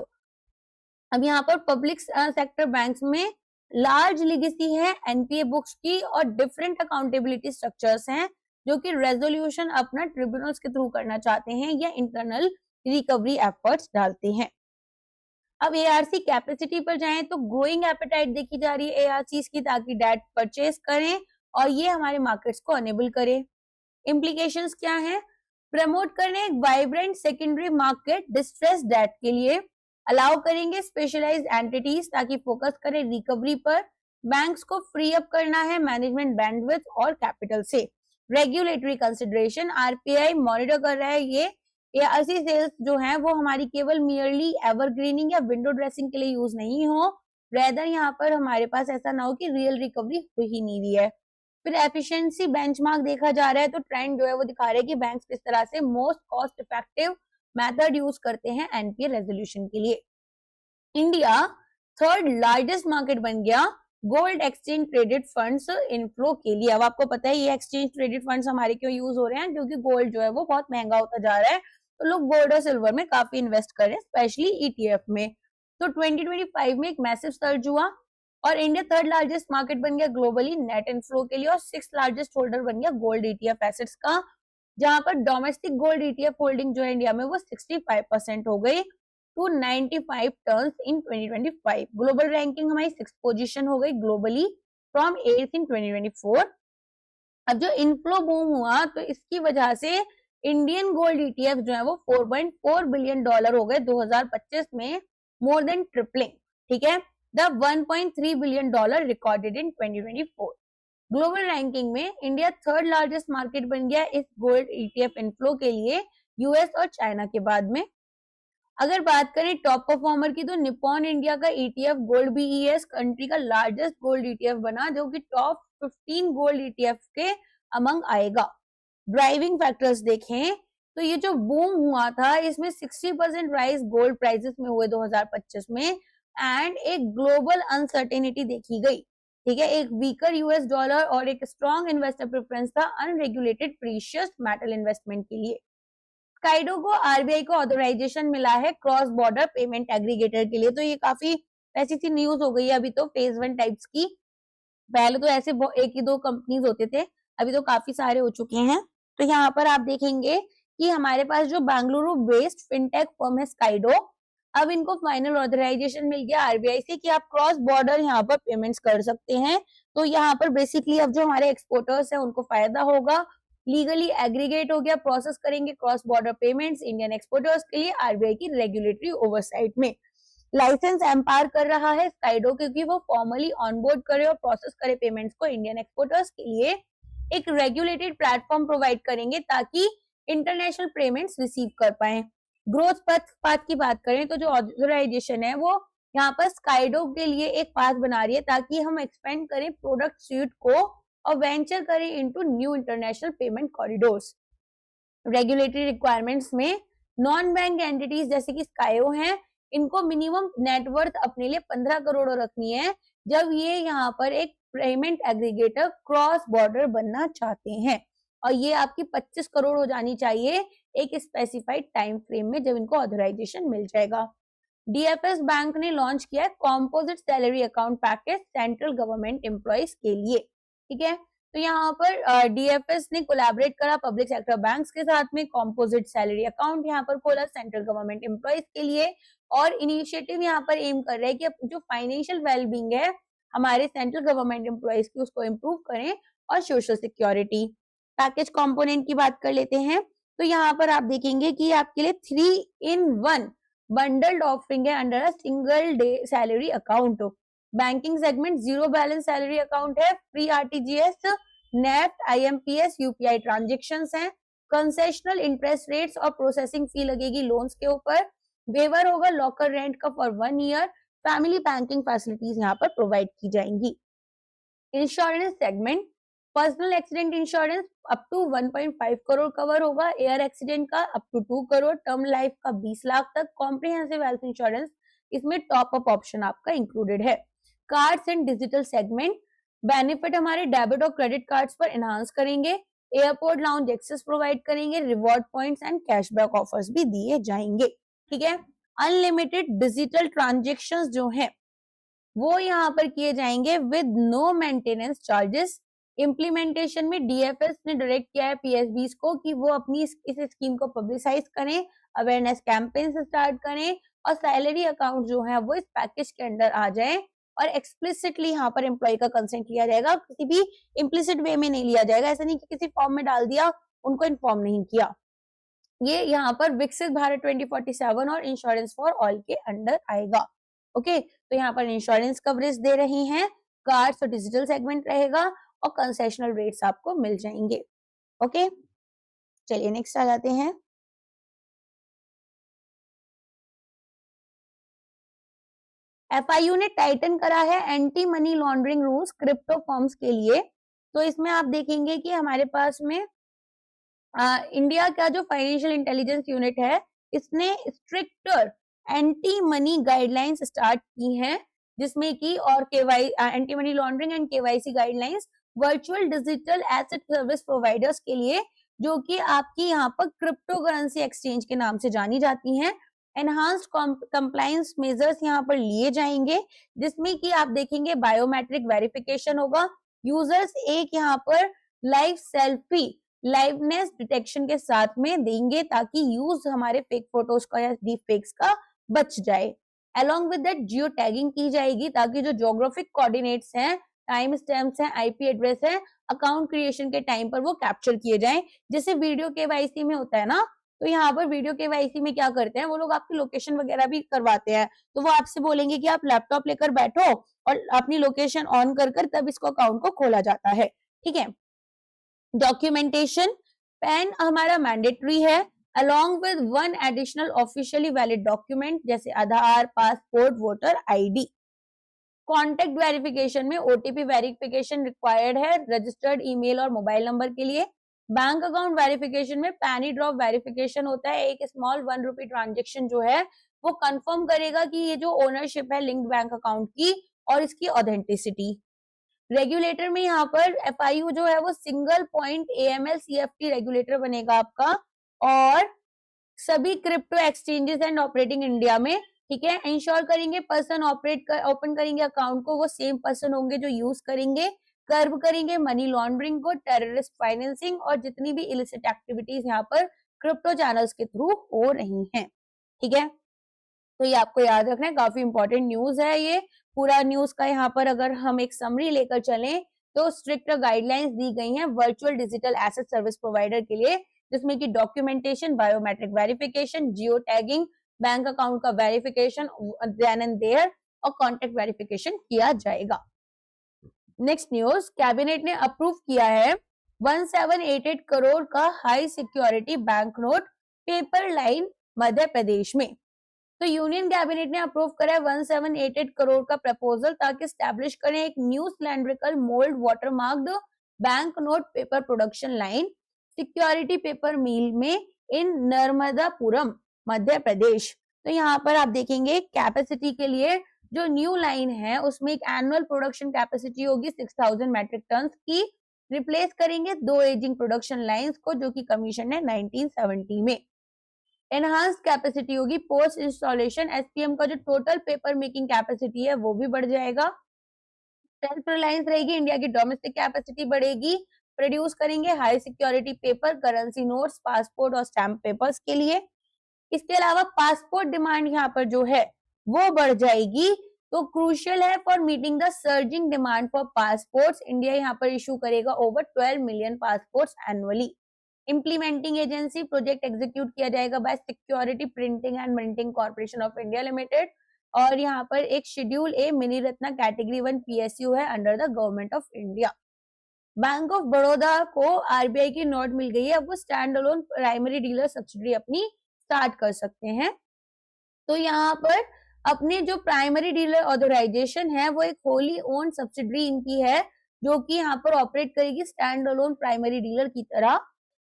अब यहाँ पर पब्लिक सेक्टर बैंक्स में लार्ज लेगेसी है एनपीए बुक्स की और डिफरेंट अकाउंटेबिलिटी स्ट्रक्चर्स हैं जो कि रेजोल्यूशन अपना ट्रिब्यूनल्स के थ्रू करना चाहते हैं या इंटरनल रिकवरी एफर्ट्स डालते हैं। अब एआरसी कैपेसिटी पर जाएं तो ग्रोइंग एपेटाइट देखी जा रही है एआरसीज की ताकि डेट परचेज करें और ये हमारे मार्केट्स को अनेबल करे। इम्प्लीकेशंस क्या है? प्रमोट करने एक vibrant secondary market distress debt के लिए, अलाउ करेंगे स्पेशलाइज्ड एंटिटीज ताकि फोकस करें रिकवरी पर। बैंक्स को फ्री अप करना है मैनेजमेंट बैंडविड्थ और कैपिटल से। रेगुलेटरी कंसिडरेशन, आरबीआई मॉनिटर कर रहा है ये एआरसी सेल्स जो हैं वो हमारी केवल मियरली एवरग्रीनिंग या विंडो ड्रेसिंग के लिए यूज नहीं हो, रेदर यहाँ पर हमारे पास ऐसा ना हो कि रियल रिकवरी हो ही नहीं रही है। फिर एफिशिएंसी बेंचमार्क देखा जा रहा है तो ट्रेंड जो है वो दिखा रहा है कि बैंक्स किस तरह से most cost effective method use करते हैं एनपीए रेजोल्यूशन के लिए। इंडिया थर्ड लार्जेस्ट मार्केट बन गया gold exchange traded funds inflow के लिए। अब आपको पता है ये एक्सचेंज ट्रेडेड फंड्स हमारे क्यों यूज हो रहे हैं, क्योंकि गोल्ड जो है वो बहुत महंगा होता जा रहा है, तो लोग गोल्ड और सिल्वर में काफी इन्वेस्ट कर रहे हैं, स्पेशली ईटीएफ में। तो 2025 में एक मैसिव सर्ज हुआ और इंडिया थर्ड लार्जेस्ट मार्केट बन गया ग्लोबली नेट इनफ्लो के लिए, और सिक्स लार्जेस्ट होल्डर बन गया गोल्ड ईटीएफ एसेट्स का, जहां पर डोमेस्टिक गोल्ड ईटीएफ होल्डिंग जो है इंडिया में वो 65% हो गई to 95 turns in 2025। Global ranking हमारी 6th पोजीशन हो गई ग्लोबली फ्रॉम 8th इन 2024। अब जो इनफ्लो बूम हुआ तो इसकी वजह से इंडियन गोल्ड ईटीएफ जो है वो 4.4 बिलियन डॉलर हो गए 2025 में, मोर देन ट्रिपलिंग, ठीक है, the 1.3 billion dollar recorded in 2024। Global ranking में इंडिया थर्ड लार्जेस्ट मार्केट बन गया इस गोल्ड ईटीएफ इनफ्लो के लिए, यूएस और चाइना के बाद में। अगर बात करें टॉप परफॉर्मर की, तो निप्पॉन इंडिया का ईटीएफ गोल्ड बीईएस कंट्री का लार्जेस्ट गोल्ड ईटीएफ बना, जो कि टॉप 15 गोल्ड ईटीएफ के अमंग आएगा। ड्राइविंग फैक्टर्स देखें तो ये जो बूम हुआ था इसमें 60% राइज गोल्ड प्राइसेस में हुए 2025 में, एंड एक ग्लोबल अनसर्टेनिटी देखी गई, ठीक है, एक वीकर यूएस डॉलर और एक स्ट्रॉन्ग इन्वेस्टर प्रेफरेंस था अनरेगुलेटेड प्रीशियस मेटल इन्वेस्टमेंट के लिए। स्काइडो को आरबीआई को ऑथराइजेशन मिला है क्रॉस बॉर्डर पेमेंट एग्रीगेटर के लिए, तो ये काफी ऐसी सी न्यूज हो गई है अभी तो फेज 1 टाइप्स की। पहले तो ऐसे एक ही दो कंपनीज होते थे, अभी तो काफी सारे हो चुके हैं। तो यहाँ पर आप देखेंगे कि हमारे पास जो बेंगलुरु बेस्ड फिनटेक फर्म है स्काइडो, अब इनको फाइनल ऑथराइजेशन मिल गया आरबीआई से कि आप क्रॉस बॉर्डर यहाँ पर पेमेंट्स कर सकते हैं। तो यहाँ पर बेसिकली अब जो हमारे एक्सपोर्टर्स हैं उनको फायदा होगा, लीगली एग्रीगेट हो गया, प्रोसेस करेंगे cross border payments Indian exporters के लिए आरबीआई की रेगुलेटरी ओवरसाइट में। लाइसेंस एम्पावर कर रहा है स्काइडो, क्योंकि वो फॉर्मली ऑनबोर्ड करे और प्रोसेस करे पेमेंट्स को इंडियन एक्सपोर्टर्स के लिए, एक रेगुलेटेड प्लेटफॉर्म प्रोवाइड करेंगे ताकि इंटरनेशनल पेमेंट्स रिसीव कर पाए। ग्रोथ पाथ की बात करें तो जो ऑथराइजेशन है वो यहाँ पर स्काइडो के लिए एक पाथ बना रही है ताकि हम एक्सपेंड करें प्रोडक्ट स्यूट को और वेंचर करें into new international payment corridors. Regulatory requirements में नॉन बैंक एंटिटीज जैसे कि स्काइडो हैं, इनको मिनिमम नेटवर्थ अपने लिए 15 करोड़ रखनी है जब ये यहाँ पर एक पेमेंट एग्रीगेटर क्रॉस बॉर्डर बनना चाहते हैं, और ये आपकी 25 करोड़ हो जानी चाहिए एक स्पेसिफाइड टाइम फ्रेम में जब इनको ऑथराइजेशन मिल जाएगा। डीएफएस बैंक ने लॉन्च किया है composite salary account package central government employees के लिए, ठीक है। तो यहाँ पर डीएफएस ने कोलैबोरेट करा पब्लिक सेक्टर बैंक्स के साथ में, कॉम्पोजिट सैलरी अकाउंट यहाँ पर खोला सेंट्रल गवर्नमेंट एम्प्लॉइज के लिए, और इनिशिएटिव यहाँ पर एम कर रहे हैं कि जो फाइनेंशियल वेलबींग है हमारे सेंट्रल गवर्नमेंट एम्प्लॉइज की उसको इम्प्रूव करें, और सोशल सिक्योरिटी। पैकेज कंपोनेंट की बात कर लेते हैं तो यहाँ पर आप देखेंगे कि आपके लिए 3-in-1 बंडल्ड ऑफरिंग है under a single day salary account. Banking segment zero balance salary account है, free RTGS, NEFT, IMPS, UPI transactions हैं, कंसेशनल इंटरेस्ट रेट्स और प्रोसेसिंग फी लगेगी लोन्स के ऊपर, वेवर होगा लॉकर रेंट का for 1 year, family banking facilities यहाँ पर प्रोवाइड की जाएंगी। Insurance segment, personal accident insurance up to 1.5 crore cover होगा, एयर एक्सीडेंट का up to 2 crore, term life का 20 लाख तक, कॉम्प्रिहेंसिव हेल्थ इंश्योरेंस इसमें टॉप अप ऑप्शन आपका इंक्लूडेड है। Cards and digital segment, benefit हमारे डेबिट और क्रेडिट कार्ड्स पर एनहांस करेंगे, एयरपोर्ट लाउंज एक्सेस प्रोवाइड करेंगे, reward points and cashback offers भी दिए जाएंगे, ठीक है। अनलिमिटेड डिजिटल ट्रांजेक्शंस जो हैं वो यहाँ पर किए जाएंगे with no maintenance charges. Implementation में डीएफएस ने डायरेक्ट किया है पीएसबीज को कि वो अपनी इस स्कीम को पब्लिसाइज करें, अवेयरनेस कैंपेन स्टार्ट करें, और सैलरी अकाउंट जो है वो इस पैकेज के अंदर आ जाए, और एक्सप्लिसिटली यहाँ पर एम्प्लॉय का कंसेंट लिया जाएगा, किसी भी इम्प्लिसिट वे में नहीं लिया जाएगा, ऐसा नहीं कि किसी फॉर्म में डाल दिया उनको इन्फॉर्म नहीं किया। ये यहाँ पर विकसित भारत 2047 और इंश्योरेंस फॉर ऑल के अंडर आएगा, ओके। तो यहाँ पर इंश्योरेंस कवरेज दे रही हैं, कार्ड्स और डिजिटल सेगमेंट रहेगा, और कंसेशनल रेट्स आपको मिल जाएंगे, ओके। चलिए नेक्स्ट आ जाते हैं। एफआईयू ने टाइटन करा है anti money laundering rules crypto firms के लिए। तो इसमें आप देखेंगे कि हमारे पास में इंडिया का जो फाइनेंशियल इंटेलिजेंस यूनिट है इसने stricter anti money guidelines start की हैं जिसमें कि और KY anti money laundering and KYC guidelines virtual digital asset service providers के लिए, जो कि आपकी यहाँ पर क्रिप्टो करेंसी एक्सचेंज के नाम से जानी जाती हैं। एनहांस्ड कंप्लायंस मेजर्स यहाँ पर लिए जाएंगे, जिसमें कि आप देखेंगे बायोमेट्रिक वेरिफिकेशन होगा। यूजर्स एक यहाँ पर लाइव सेल्फी लाइवनेस डिटेक्शन के साथ में देंगे ताकि यूज हमारे फेक फोटोज का या डीप फेक्स का बच जाए। Along with that geo tagging की जाएगी ताकि जो ज्योग्राफिक कोऑर्डिनेट्स हैं, टाइम स्टैम्प्स हैं, आईपी एड्रेस है, अकाउंट क्रिएशन के टाइम पर वो कैप्चर किए जाएं। जैसे वीडियो केवाईसी में होता है ना, तो यहाँ पर वीडियो केवाईसी में क्या करते हैं वो लोग, आपकी लोकेशन वगैरह भी करवाते हैं। तो वो आपसे बोलेंगे कि आप लैपटॉप लेकर बैठो और अपनी लोकेशन ऑन कर तब इसको अकाउंट को खोला जाता है। ठीक है। डॉक्यूमेंटेशन, पैन हमारा मैंडेटरी है along with one additional officially valid document जैसे Aadhaar, passport, voter ID. Contact verification में ओटीपी वेरिफिकेशन रिक्वायर्ड है रजिस्टर्ड ईमेल और मोबाइल नंबर के लिए। बैंक अकाउंट वेरिफिकेशन में पैनी ड्रॉप वेरिफिकेशन होता है। एक स्मॉल ₹1 ट्रांजेक्शन जो है वो कंफर्म करेगा कि ये जो ओनरशिप है लिंक्ड बैंक अकाउंट की और इसकी ऑथेंटिसिटी। रेगुलेटर में यहाँ पर एफआईयू जो है वो single point AML CFT regulator बनेगा आपका, और सभी crypto exchanges and operating India में, ठीक है, इंश्योर करेंगे पर्सन ओपन करेंगे अकाउंट को वो सेम पर्सन होंगे जो यूज करेंगे, कर्व करेंगे मनी लॉन्ड्रिंग को, टेररिस्ट फाइनेंसिंग और जितनी भी इलिसिट एक्टिविटीज यहाँ पर क्रिप्टो चैनल्स के थ्रू हो रही हैं। ठीक है, तो ये आपको याद रखना है, काफी इंपॉर्टेंट न्यूज है ये। पूरा न्यूज का यहाँ पर अगर हम एक समरी लेकर चलें तो स्ट्रिक्ट गाइडलाइंस दी गई हैं virtual digital asset service provider के लिए, जिसमें कि documentation, biometric verification, geo tagging, bank account का वेरिफिकेशन देन एंड देयर और कॉन्टेक्ट वेरिफिकेशन किया जाएगा। नेक्स्ट न्यूज, कैबिनेट ने अप्रूव किया है 1788 करोड़ का high security bank note paper line Madhya Pradesh में। तो यूनियन कैबिनेट ने अप्रूव करा है 1788 करोड़ का प्रपोजल ताकि स्टैब्लिश करें एक new cylindrical mould watermarked bank note paper production line security paper mill में इन नर्मदापुरम मध्य प्रदेश। तो यहाँ पर आप देखेंगे कैपेसिटी के लिए जो न्यू लाइन है उसमें एक एनुअल प्रोडक्शन कैपेसिटी होगी 6000 मैट्रिक टन की, रिप्लेस करेंगे 2 एजिंग प्रोडक्शन लाइंस को जो कि कमीशन है 1970 में। एनहांस कैपेसिटी होगी पोस्ट इंस्टॉलेशन एसपीएम का जो टोटल पेपर मेकिंग कैपेसिटी है वो भी बढ़ जाएगा। सेल्फ रिलायंस रहेगी, इंडिया की डोमेस्टिक कैपेसिटी बढ़ेगी, प्रोड्यूस करेंगे high security paper, currency notes, passport और स्टैम्प पेपर्स के लिए। इसके अलावा पासपोर्ट डिमांड यहाँ पर जो है वो बढ़ जाएगी, तो क्रूशियल है for meeting the surging demand for passports. India यहाँ पर इशू करेगा over 12 million passports annually. Implementing agency project execute किया जाएगा bye security printing and minting corporation of India limited, और यहाँ पर एक शेड्यूल ए मिनी रत्ना कैटेगरी 1 पीएसयू है under the government of India. Bank of Baroda को आरबीआई की नोट मिल गई है, अब वो stand alone primary dealer subsidy अपनी स्टार्ट कर सकते हैं। तो यहाँ पर अपने जो प्राइमरी डीलर ऑथराइजेशन है वो एक होली ओन सब्सिडरी इनकी है जो कि यहाँ पर ऑपरेट करेगी स्टैंड अलोन प्राइमरी डीलर की तरह।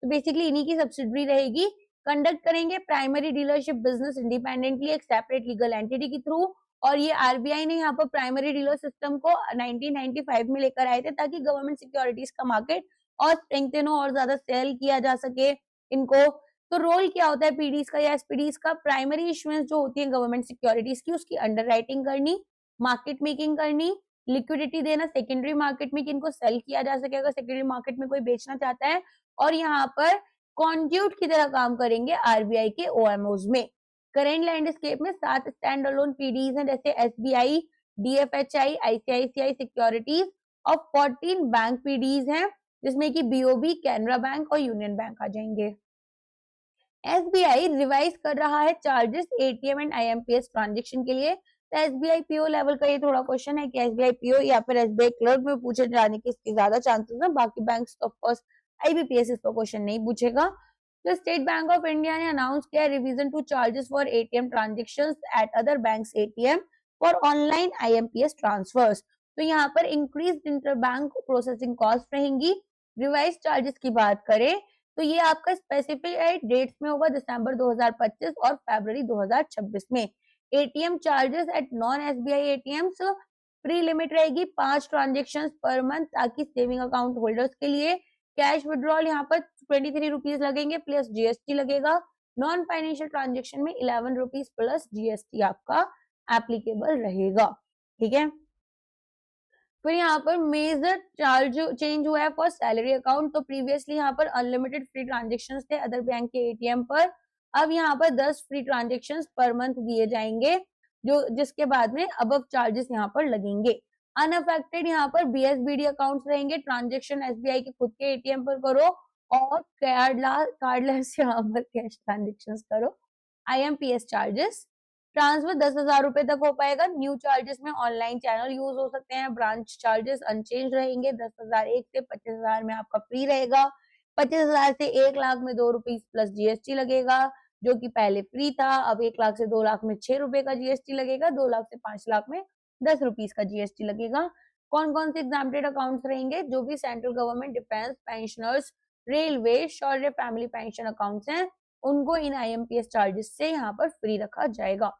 तो बेसिकली इन्हीं की सब्सिडरी रहेगी, कंडक्ट करेंगे प्राइमरी डीलरशिप बिजनेस इंडिपेंडेंटली एक सेपरेट लीगल एंटिटी के थ्रू, और ये आरबीआई ने यहाँ पर प्राइमरी डीलर सिस्टम को 1995 में लेकर आए थे ताकि गवर्नमेंट सिक्योरिटीज का मार्केट और स्ट्रेंथन हो और ज्यादा सेल किया जा सके इनको। तो रोल क्या होता है पीडीज का या एसपीडीज का, प्राइमरी इशुएंस जो होती है गवर्नमेंट सिक्योरिटीज की उसकी अंडरराइटिंग करनी, मार्केट मेकिंग करनी, लिक्विडिटी देना सेकेंडरी मार्केट में कि इनको सेल किया जा सके अगर सेकेंडरी मार्केट में कोई बेचना चाहता है, और यहाँ पर कॉन्ड्यूट की तरह काम करेंगे आरबीआई के ओएमओज में। करेंट लैंडस्केप में 7 स्टैंड अलोन पीडीज हैं जैसे एसबीआई, डीएफएचआई, आईसीआईसीआई सिक्योरिटीज, और 14 बैंक पीडीज हैं जिसमें कि बीओबी, कैनरा बैंक और यूनियन बैंक आ जाएंगे। एसबीआई रिवाइज कर रहा है charges ATM and IMPS transaction के लिए। तो एसबीआई पीओ लेवल का ये थोड़ा क्वेश्चन है कि एसबीआई पीओ या फिर एसबीआई क्लर्क में पूछे जाने के इसके ज्यादा चांसेस है, बाकी बैंक्स ऑफ कोर्स आईबीपीएस इस पर क्वेश्चन नहीं पूछेगा। तो स्टेट बैंक ऑफ इंडिया ने अनाउंस किया revision to charges for ATM transactions at other banks ATM for online IMPS transfers. तो यहाँ पर इंक्रीज्ड इंटरबैंक प्रोसेसिंग कॉस्ट रहेंगी। रिवाइज चार्जेस की बात करें तो ये आपका स्पेसिफाइड डेट्स में होगा दिसंबर 2025 और फरवरी 2026 में। ATM charges at non SBI ATMs, free limit रहेगी 5 ट्रांजेक्शन पर मंथ, ताकि सेविंग अकाउंट होल्डर्स के लिए कैश विड्रॉल यहाँ पर 23 रुपीज लगेंगे प्लस जीएसटी लगेगा। नॉन फाइनेंशियल ट्रांजेक्शन में 11 रुपीज प्लस जीएसटी आपका एप्लीकेबल रहेगा। ठीक है, फिर यहाँ पर मेजर चार्ज चेंज हुआ है फॉर सैलरी अकाउंट। तो प्रीवियसली यहाँ पर अनलिमिटेड फ्री ट्रांजेक्शन थे अदर बैंक के एटीएम पर, अब यहाँ पर 10 फ्री ट्रांजेक्शन पर मंथ दिए जाएंगे, जो जिसके बाद में अबव चार्जेस यहाँ पर लगेंगे। अनअफेक्टेड यहाँ पर बीएसबीडी अकाउंट्स रहेंगे, ट्रांजेक्शन एसबीआई के खुद के एटीएम पर करो और कार्डलेस यहाँ पर कैश ट्रांजेक्शन करो। आईएमपीएस चार्जेस ट्रांसफर 10,000 रुपए तक हो पाएगा। न्यू चार्जेस में ऑनलाइन चैनल यूज हो सकते हैं। ब्रांच चार्जेस अनचेंज रहेंगे, 10,000 एक से 25,000 में आपका फ्री रहेगा। 25,000 से 1 लाख में 2 रुपीज प्लस जीएसटी लगेगा, जो कि पहले फ्री था। अब 1 लाख से 2 लाख में 6 रुपए का जीएसटी लगेगा, 2 लाख से 5 लाख में 10 रुपीज का जीएसटी लगेगा। कौन कौन से एग्जाम्प्टेड अकाउंट्स रहेंगे? जो भी central government, defence, pensioners, railway, Shaurya family pension accounts हैं, उनको इन आईएमपीएस चार्जेस से यहाँ पर फ्री रखा जाएगा।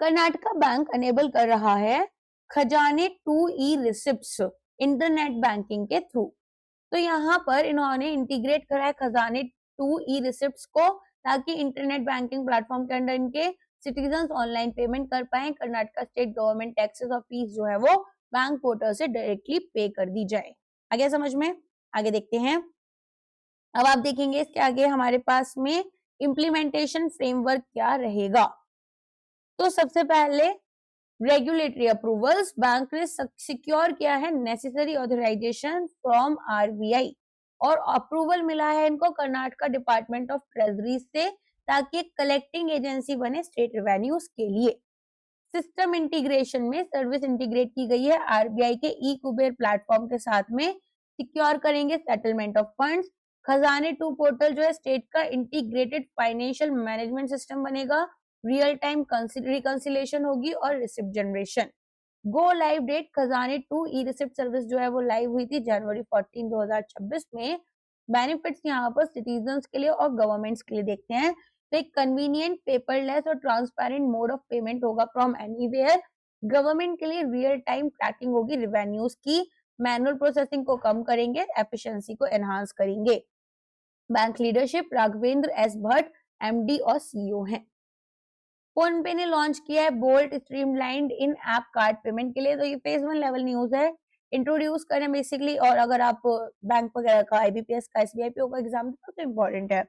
कर्नाटका बैंक अनेबल कर रहा है खजाने 2 रिसिप्ट्स इंटरनेट बैंकिंग के थ्रू। तो यहाँ पर इन्होंने इंटीग्रेट करा है खजाने 2 रिसिप्ट्स को, ताकि इंटरनेट बैंकिंग प्लेटफॉर्म के अंदर इनके सिटीजन्स ऑनलाइन पेमेंट कर पाए। कर्नाटका स्टेट गवर्नमेंट टैक्सेस और फीस जो है वो बैंक पोर्टल से डायरेक्टली पे कर दी जाए। आगे समझ में? आगे देखते हैं। अब आप देखेंगे इसके आगे हमारे पास में इम्प्लीमेंटेशन फ्रेमवर्क क्या रहेगा। तो सबसे पहले रेगुलेटरी अप्रूवल्स, बैंक ने सिक्योर किया है नेसेसरी ऑथराइजेशन फ्रॉम आरबीआई, और अप्रूवल मिला है इनको कर्नाटका डिपार्टमेंट ऑफ ट्रेजरी से, ताकि एक कलेक्टिंग एजेंसी बने स्टेट रेवेन्यूज के लिए। सिस्टम इंटीग्रेशन में सर्विस इंटीग्रेट की गई है आरबीआई के ई कुबेर प्लेटफॉर्म के साथ में, सिक्योर करेंगे सेटलमेंट ऑफ फंड्स। खजाने 2 पोर्टल जो है स्टेट का इंटीग्रेटेड फाइनेंशियल मैनेजमेंट सिस्टम बनेगा, रियल टाइम रिकंसिलेशन होगी और receipt generation. Go live date Khajane 2 ई रिसिप्ट सर्विस जो है वो लाइव हुई थी जनवरी 14, 2026 में। बेनिफिट्स यहाँ पर सिटीजन्स के लिए और गवर्नमेंट्स के लिए देखते हैं। तो एक कन्वीनियंट, पेपरलेस और ट्रांसपेरेंट मोड ऑफ पेमेंट होगा फ्रॉम एनीवेयर। गवर्नमेंट के लिए रियल टाइम ट्रैकिंग होगी रिवेन्यूज की, मैनुअल प्रोसेसिंग को कम करेंगे, एफिशिएंसी को एनहांस करेंगे। Bank leadership Raghavendra S Bhatt MD और सीईओ हैं। फोन पे ने लॉन्च किया है बोल्ट स्ट्रीमलाइंड इन ऐप कार्ड पेमेंट के लिए। तो ये फेज 1 लेवल न्यूज है, इंट्रोड्यूस करें बेसिकली। और अगर आप बैंक वगैरह का, आईबीपीएस का, एसबीआईपीओ का एग्जाम देते तो इम्पोर्टेंट है।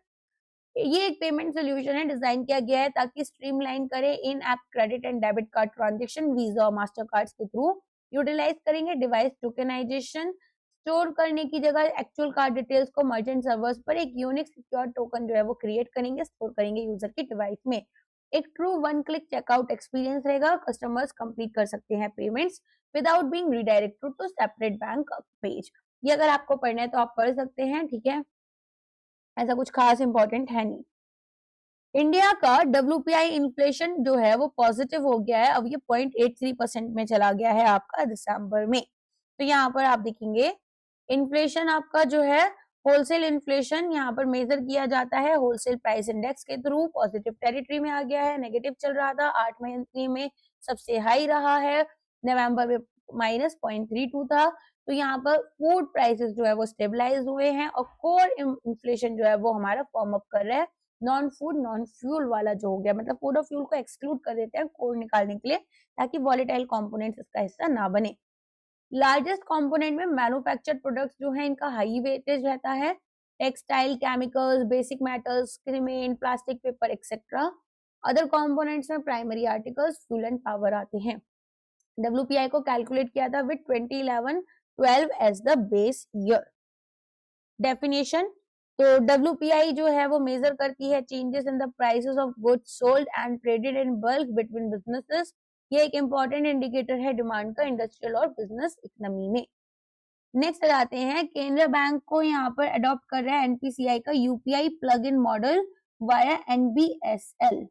ये एक पेमेंट सोल्यूशन है, डिजाइन किया गया है ताकि स्ट्रीमलाइन करे in app credit and debit card transaction Visa और मास्टर कार्ड के थ्रू। यूटिलाइज करेंगे डिवाइस टोकनाइजेशन, स्टोर करने की जगह एक्चुअल कार्ड डिटेल्स को मर्चेंट सर्वर्स पर एक यूनिक सिक्योर टोकन जो है वो क्रिएट करेंगे, स्टोर करेंगे यूजर की डिवाइस में। एक ट्रू 1 क्लिक चेकआउट एक्सपीरियंस रहेगा, कस्टमर्स कंप्लीट कर सकते हैं payments without being redirected to separate bank page. ये अगर आपको पढ़ना है तो आप पढ़ सकते हैं, ठीक है, ऐसा कुछ खास इंपॉर्टेंट है नहीं। इंडिया का WPI इन्फ्लेशन जो है वो पॉजिटिव हो गया है, अब ये 0.83% में चला गया है आपका दिसंबर में। तो यहाँ पर आप देखेंगे इन्फ्लेशन आपका जो है होलसेल इन्फ्लेशन यहाँ पर मेजर किया जाता है होलसेल प्राइस इंडेक्स के थ्रू, पॉजिटिव टेरिटरी में आ गया है। नेगेटिव चल रहा था, 8 महीने में सबसे हाई रहा है, नवंबर में -0.32 था। तो यहाँ पर फूड प्राइसेस जो है वो स्टेबलाइज हुए हैं और कोर इन्फ्लेशन जो है वो हमारा फॉर्म अप कर रहा है। नॉन फूड नॉन फ्यूल वाला जो हो गया, मतलब फूड और फ्यूल को एक्सक्लूड कर देते हैं कोर निकालने के लिए, ताकि वॉलेटाइल कंपोनेंट्स इसका हिस्सा ना बने। लार्जेस्ट कंपोनेंट में मैन्युफैक्चर्ड प्रोडक्ट्स जो है इनका हाई वेटेज रहता है, textile, chemicals, basic metals, cement, plastic, paper etcetera. Other components में primary articles, fuel and power आते हैं। WPI को कैलकुलेट किया था with 2011-12 as the base year. Definition, तो WPI जो है वो मेजर करती है changes in the prices of goods sold and traded in bulk between businesses. ये एक इंपॉर्टेंट इंडिकेटर है डिमांड का इंडस्ट्रियल और बिजनेस इकोनॉमी में। नेक्स्ट आते हैं, केंद्र बैंक को यहाँ पर अडॉप्ट कर रहा है एनपीसीआई का UPI plug in model via NBSL।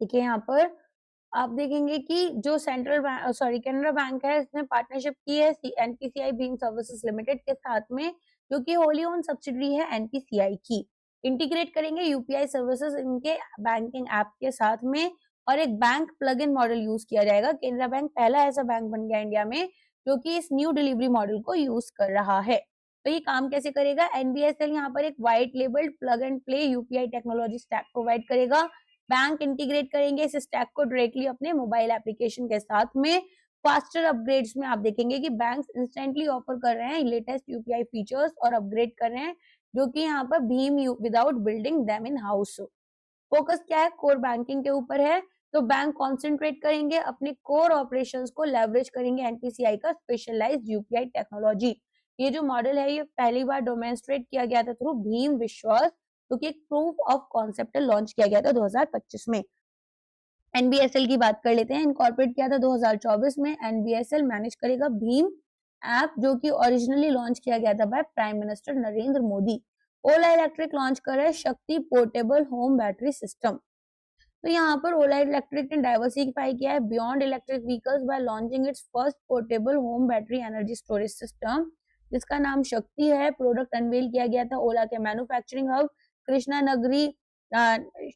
देखिए यहाँ पर आप देखेंगे कि जो सेंट्रल केनरा बैंक है, इसने पार्टनरशिप की है एनपीसीआई भीम सर्विसेज लिमिटेड के साथ में, जो कि होली ओन सब्सिडरी है एनपीसीआई की। इंटीग्रेट करेंगे यूपीआई सर्विसेज इनके बैंकिंग ऐप के साथ में, और एक bank plug in model use किया जाएगा। केनरा बैंक पहला ऐसा बैंक बन गया इंडिया में जो कि इस न्यू डिलीवरी मॉडल को यूज कर रहा है। तो ये काम कैसे करेगा, एनबीएसएल यहाँ पर एक white labelled plug and play UPI technology stack provide करेगा। बैंक इंटीग्रेट करेंगे इस स्टैक को डायरेक्टली अपने मोबाइल एप्लीकेशन के साथ में। फास्टर अपग्रेड्स में आप देखेंगे कि बैंक्स इंस्टेंटली ऑफर कर रहे हैं लेटेस्ट यूपीआई फीचर्स और अपग्रेड कर रहे हैं, जो कि यहाँ पर Bhim without building them in house. Focus क्या है, कोर बैंकिंग के ऊपर है। तो बैंक कॉन्सेंट्रेट करेंगे अपने कोर ऑपरेशंस को लेवरेज करेंगे एनपीसीआई का स्पेशलाइज्ड यूपीआई टेक्नोलॉजी। ये जो मॉडल है ये पहली बार डेमोन्स्ट्रेट किया गया था थ्रू भीम विश्वास, क्योंकि एक प्रूफ ऑफ कॉन्सेप्ट लॉन्च किया गया था 2025 में। एनबीएसएल की बात कर लेते हैं, इनकॉर्पोरेट किया था 2024 में। एनबीएसएल मैनेज करेगा भीम ऐप, जो कि ओरिजिनली लॉन्च किया गया था by prime minister Narendra Modi. Ola electric launch कर रहा है शक्ति पोर्टेबल होम बैटरी सिस्टम। तो यहाँ पर ओला इलेक्ट्रिक ने डाइवर्सिफाई किया है beyond electric vehicles bye launching it's first portable home battery energy storage system, जिसका नाम शक्ति है। प्रोडक्ट अनवेल किया गया था ओला के मैन्युफैक्चरिंग हब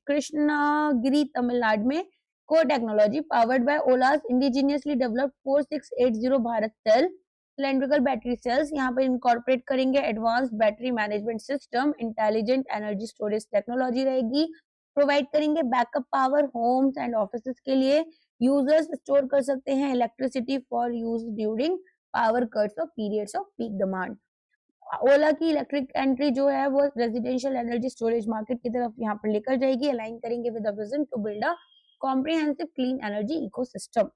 कृष्णागिरी तमिलनाडु में। Core technology powered by Ola's indigenously developed 4680 Bharat cell cylindrical battery cells. यहाँ पर इनकॉर्पोरेट करेंगे advanced battery management system, intelligent energy storage technology रहेगी। प्रोवाइड करेंगे backup power homes and offices के लिए। यूजर्स स्टोर कर सकते हैं electricity for use during power cuts और periods of peak demand. Ola की इलेक्ट्रिक एंट्री जो है वो रेजिडेंशियल एनर्जी स्टोरेज मार्केट की तरफ यहाँ पर लेकर जाएगी। अलाइन करेंगे with the vision to build a comprehensive clean energy ecosystem.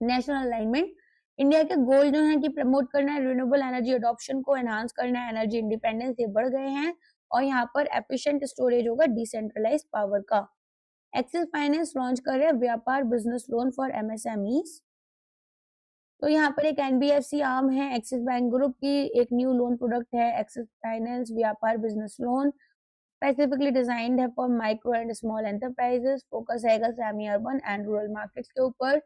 National alignment, India के गोल जो है कि प्रमोट करना है रिन्यूएबल एनर्जी अडॉप्शन को, एनहांस करना है एनर्जी इंडिपेंडेंस, ये बढ़ गए हैं। और यहाँ पर एफिशिएंट स्टोरेज होगा डिसेंट्रलाइज्ड पावर का। एक्सिस फाइनेंस लॉन्च कर रहे हैं व्यापार बिजनेस लोन फॉर एमएसएमईज। तो यहाँ पर एक एनबीएफसी आर्म है एक्सिस बैंक ग्रुप की, एक न्यू लोन प्रोडक्ट है Axis finance Vyapar business loan, specifically designed है for micro and small enterprises. Focus रहेगा semi urban and rural markets के ऊपर।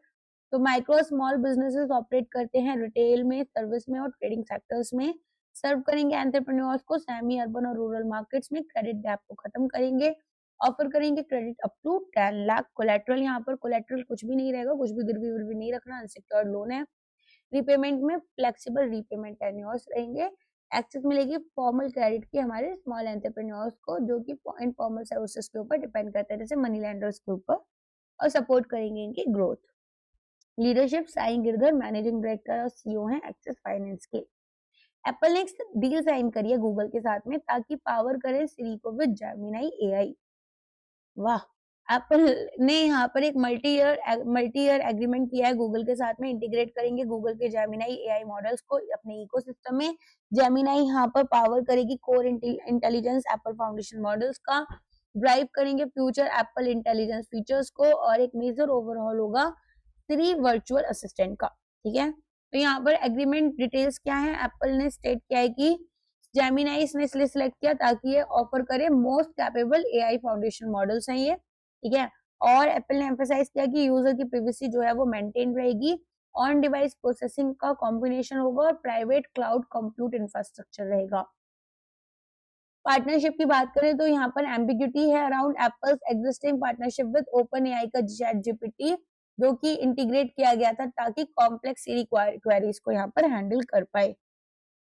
तो माइक्रो स्मॉल बिजनेसेस ऑपरेट करते हैं रिटेल में, सर्विस में और ट्रेडिंग सेक्टर्स में। सर्व करेंगे एंटरप्रेन्योर्स को सेमी अर्बन और रूरल मार्केट्स में, क्रेडिट गैप को खत्म करेंगे। ऑफर करेंगे credit up to 10 lakh. Collateral, यहाँ पर कोलेट्रल कुछ भी नहीं रहेगा, कुछ भी गिरवी विरवी नहीं रखना, अनसिक्योर्ड लोन है। रीपेमेंट में फ्लेक्सिबल रीपेमेंट टेन्योर्स रहेंगे। एक्सेस मिलेगी फॉर्मल क्रेडिट की हमारे स्मॉल एंटरप्रेन्योर्स को, जो कि इनफॉर्मल सर्विसेज के ऊपर डिपेंड करते हैं जैसे मनी लैंडर्स के ऊपर, और सपोर्ट करेंगे इनकी growth. Leadership, Sai Girdhar managing director और सीईओ हैं एक्सिस फाइनेंस के। एप्पल ने डील साइन करी है गूगल के साथ में ताकि पावर करे सिरी को विद जेमिनी एआई। वाह, एप्पल ने यहाँ पर एक मल्टी ईयर एग्रीमेंट किया है गूगल के साथ में। इंटीग्रेट करेंगे गूगल के जेमिनी एआई मॉडल्स को अपने इकोसिस्टम में। जेमिनी यहाँ पर पावर करेगी core intelligence Apple foundation models का। ड्राइव करेंगे फ्यूचर एप्पल इंटेलिजेंस फीचर्स को, और एक मेजर ओवरऑल होगा सिरी वर्चुअल असिस्टेंट का। ठीक है, तो यहाँ पर एग्रीमेंट डिटेल्स क्या है, एप्पल ने स्टेट किया है कि जेमिनी इसने इसलिए सिलेक्ट किया ताकि ये ऑफर करे most capable AI foundation models हैं ये। ठीक है, और एप्पल ने एम्फेसाइज किया कि यूजर की प्राइवेसी जो है वो मेंटेन रहेगी, ऑन डिवाइस प्रोसेसिंग का कॉम्बिनेशन होगा और प्राइवेट क्लाउड कंप्यूट इंफ्रास्ट्रक्चर रहेगा। पार्टनरशिप की बात करें तो यहाँ पर एम्बिग्यूटी है around apples existing partnership with open AI का चैट जीपीटी, जो कि इंटीग्रेट किया गया था ताकि कॉम्प्लेक्स सीरी क्वेरीज को यहाँ पर हैंडल कर पाए।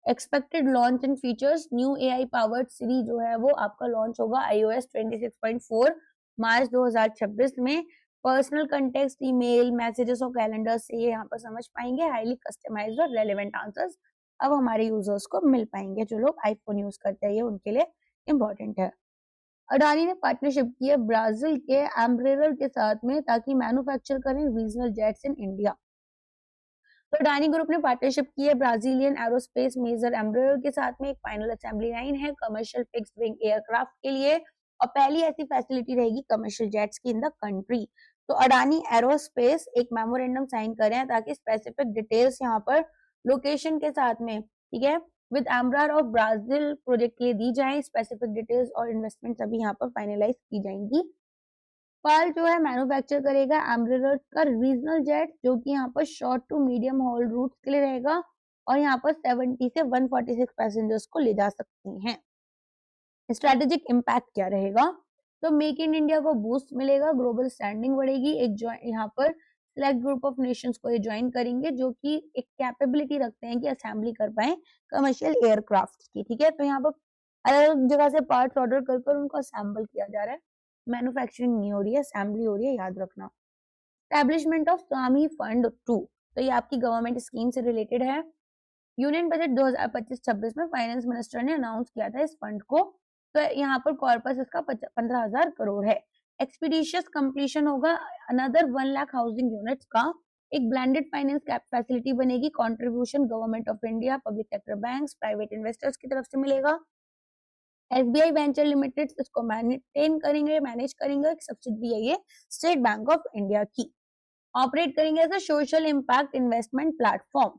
Expected launch and features, new AI powered Siri जो है वो आपका लॉन्च होगा iOS 26.4 मार्च 2026 में। पर्सनल कंटेक्स्ट, ईमेल, मैसेजेस और कैलेंडर से ये यहाँ पर समझ पाएंगे। हाईली कस्टमाइज्ड और रेलेवेंट आंसर्स अब हमारे यूजर्स को मिल पाएंगे, जो लोग आईफोन यूज करते हैं, ये उनके लिए इम्पोर्टेंट है। अडानी ने पार्टनरशिप की है ब्राजील के एम्ब्रेयर के साथ में ताकि मैन्युफैक्चर करें रीजनल जेट्स इन इंडिया। तो अडानी ग्रुप ने पार्टनरशिप की है ब्राजीलियन एरोस्पेस मेजर एम्ब्रेयर के साथ में। एक फाइनल असेंबली लाइन है कमर्शियल फिक्स्ड विंग एयरक्राफ्ट के लिए, और पहली ऐसी फैसिलिटी रहेगी कमर्शियल जेट्स की इन द कंट्री। तो अडानी एरोस्पेस एक मेमोरेंडम साइन कर रहे हैं ताकि स्पेसिफिक डिटेल्स यहाँ पर लोकेशन के साथ में, ठीक है, विद एम्ब्रार ऑफ ब्राजील प्रोजेक्ट के लिए दी जाए। स्पेसिफिक डिटेल्स और इन्वेस्टमेंट अभी यहाँ पर फाइनलाइज की जाएंगी। पाल जो है मैन्युफैक्चर करेगा एम्ब्रेयर का रीजनल जेट, जो कि यहाँ पर short to medium haul routes के लिए रहेगा, और यहाँ पर 70 से 146 पैसेंजर्स को ले जा सकते हैं। स्ट्रेटेजिक इम्पैक्ट क्या रहेगा? तो मेक इन इंडिया को बूस्ट मिलेगा, ग्लोबल स्टैंडिंग बढ़ेगी, एक यहाँ पर सिलेक्ट ग्रुप ऑफ नेशंस को ये ज्वाइन करेंगे जो कि एक कैपेबिलिटी रखते हैं कि असेंबली कर पाए कमर्शियल एयरक्राफ्ट की, ठीक है। तो यहाँ पर अलग अलग जगह से पार्ट्स ऑर्डर कर उनको असेंबल किया जा रहा है, मैन्युफैक्चरिंग नहीं हो रही है, असेंबली हो रही है, याद रखना। एस्टैब्लिशमेंट ऑफ स्वामी फंड 2, तो ये आपकी गवर्नमेंट स्कीम से रिलेटेड है। यूनियन बजट 2025-26 में फाइनेंस मिनिस्टर ने अनाउंस किया था इस फंड को, तो यहाँ पर कॉर्पस इसका 15,000 करोड़ है। एक्सपीडिशियस कंप्लीशन होगा अनदर 1 लाख हाउसिंग यूनिट्स का, एक ब्लेंडेड फाइनेंस फैसिलिटी बनेगी, contribution government of India, public sector banks, private investors की तरफ से मिलेगा। एसबीआई वेंचर लिमिटेड इसको मैनेज करेंगे, एक सब्सिडी है ये स्टेट बैंक ऑफ इंडिया की। ऑपरेट करेंगे as a social impact investment platform.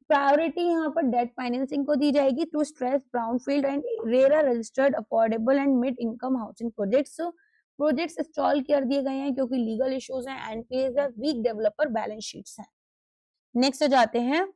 Priority यहाँ पर डेट फाइनेंसिंग को दी जाएगी to stress brownfield and RERA registered affordable and mid income housing projects install कर दिए गए हैं क्योंकि लीगल इश्यूज हैं, एनपीएस है, वीक डेवलपर बैलेंस शीट्स हैं। नेक्स्ट जाते हैं,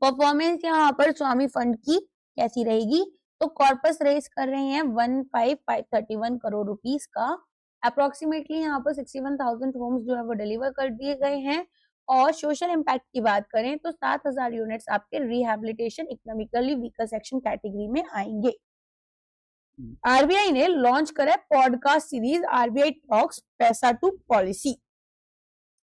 परफॉर्मेंस यहाँ पर स्वामी फंड की कैसी रहेगी? तो कॉर्पस रेज कर रहे हैं 15,531 करोड़ रुपीस का, अप्रोक्सीमेटली यहाँ पर 61,000 होम्स जो है वो डिलीवर कर दिए गए हैं। और सोशल इम्पैक्ट की बात करें तो 7,000 यूनिट्स आपके rehabilitation economically weaker section category में आएंगे। आरबीआई ने लॉन्च करा पॉडकास्ट सीरीज आरबीआई टॉक्स पैसा टू पॉलिसी।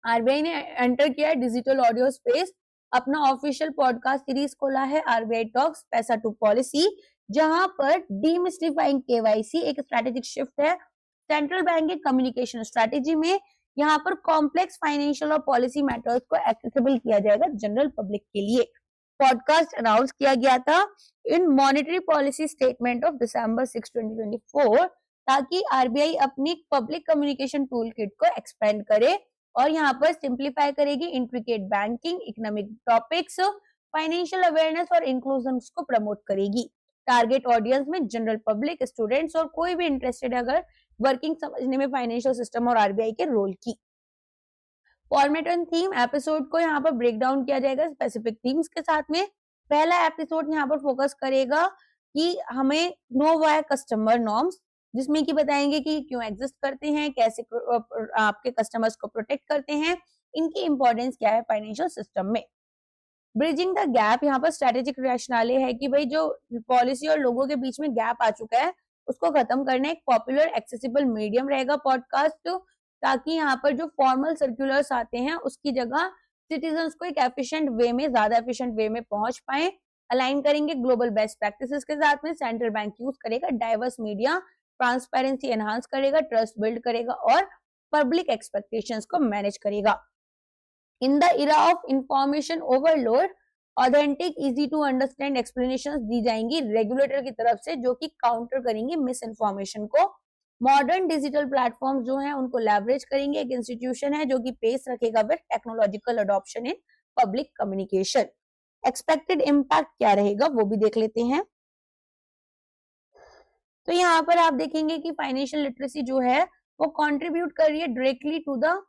आरबीआई ने एंटर किया है डिजिटल ऑडियो स्पेस, अपना ऑफिशियल पॉडकास्ट सीरीज खोला है आरबीआई टॉक्स पैसा टू पॉलिसी, जहां पर डीमिस्टिफाइंग केवाईसी एक स्ट्रेटेजिक शिफ्ट है सेंट्रल बैंक के कम्युनिकेशन स्ट्रेटेजी में। यहाँ पर कॉम्प्लेक्स फाइनेंशियल और पॉलिसी मैटर्स को एक्सेसिबल किया जाएगा जनरल पब्लिक के लिए। पॉडकास्ट अनाउंस किया गया था in monetary policy statement of December 6, 2024, ताकि आरबीआई अपनी पब्लिक कम्युनिकेशन टूल किट को एक्सपेंड करे और यहाँ पर सिंप्लीफाई करेगी intricate banking, economic topics, financial awareness और इंक्लूजन को प्रमोट करेगी। टारगेट ऑडियंस में जनरल पब्लिक, स्टूडेंट्स और कोई भी इंटरेस्टेड अगर वर्किंग समझने में फाइनेंशियल सिस्टम और आरबीआई के रोल की। फॉर्मेट एंड थीम एपिसोड को यहाँ पर ब्रेक डाउन किया जाएगा स्पेसिफिक थीम्स के साथ में। पहला एपिसोड यहाँ पर फोकस करेगा कि हमें नो वाई कस्टमर नॉर्म्स, जिसमें कि बताएंगे कि क्यों एग्जिस्ट करते हैं, कैसे आपके कस्टमर्स को प्रोटेक्ट करते हैं, इनकी इंपॉर्टेंस क्या है फाइनेंशियल सिस्टम में। ब्रिजिंग द गैप, यहाँ पर स्ट्रेटेजिक रैशनले है कि भाई जो पॉलिसी और लोगों के बीच में गैप आ चुका है उसको खत्म करना। एक पॉपुलर एक्सेसिबल मीडियम रहेगा पॉडकास्ट, ताकि यहाँ पर जो फॉर्मल सर्कुलर्स आते हैं उसकी जगह सिटीजन्स को एक एफिशिएंट वे में, ज्यादा एफिशिएंट वे में पहुंच पाए। अलाइन करेंगे ग्लोबल बेस्ट प्रैक्टिसेस के साथ में। सेंट्रल बैंक यूज करेगा डाइवर्स मीडिया, ट्रांसपेरेंसी एनहांस करेगा, ट्रस्ट बिल्ड करेगा और पब्लिक एक्सपेक्टेशंस को मैनेज करेगा। In the era of information overload, authentic easy to understand explanations दी जाएंगी रेगुलेटर की तरफ से, जो कि काउंटर करेंगे मिस इन्फॉर्मेशन को। मॉडर्न डिजिटल प्लेटफॉर्म जो हैं उनको लेवरेज करेंगे। एक इंस्टीट्यूशन है जो कि पेस रखेगा with technological adoption in public communication. Expected impact क्या रहेगा वो भी देख लेते हैं। तो यहाँ पर आप देखेंगे कि फाइनेंशियल लिटरेसी जो है वो कंट्रीब्यूट कर रही है डायरेक्टली टू द,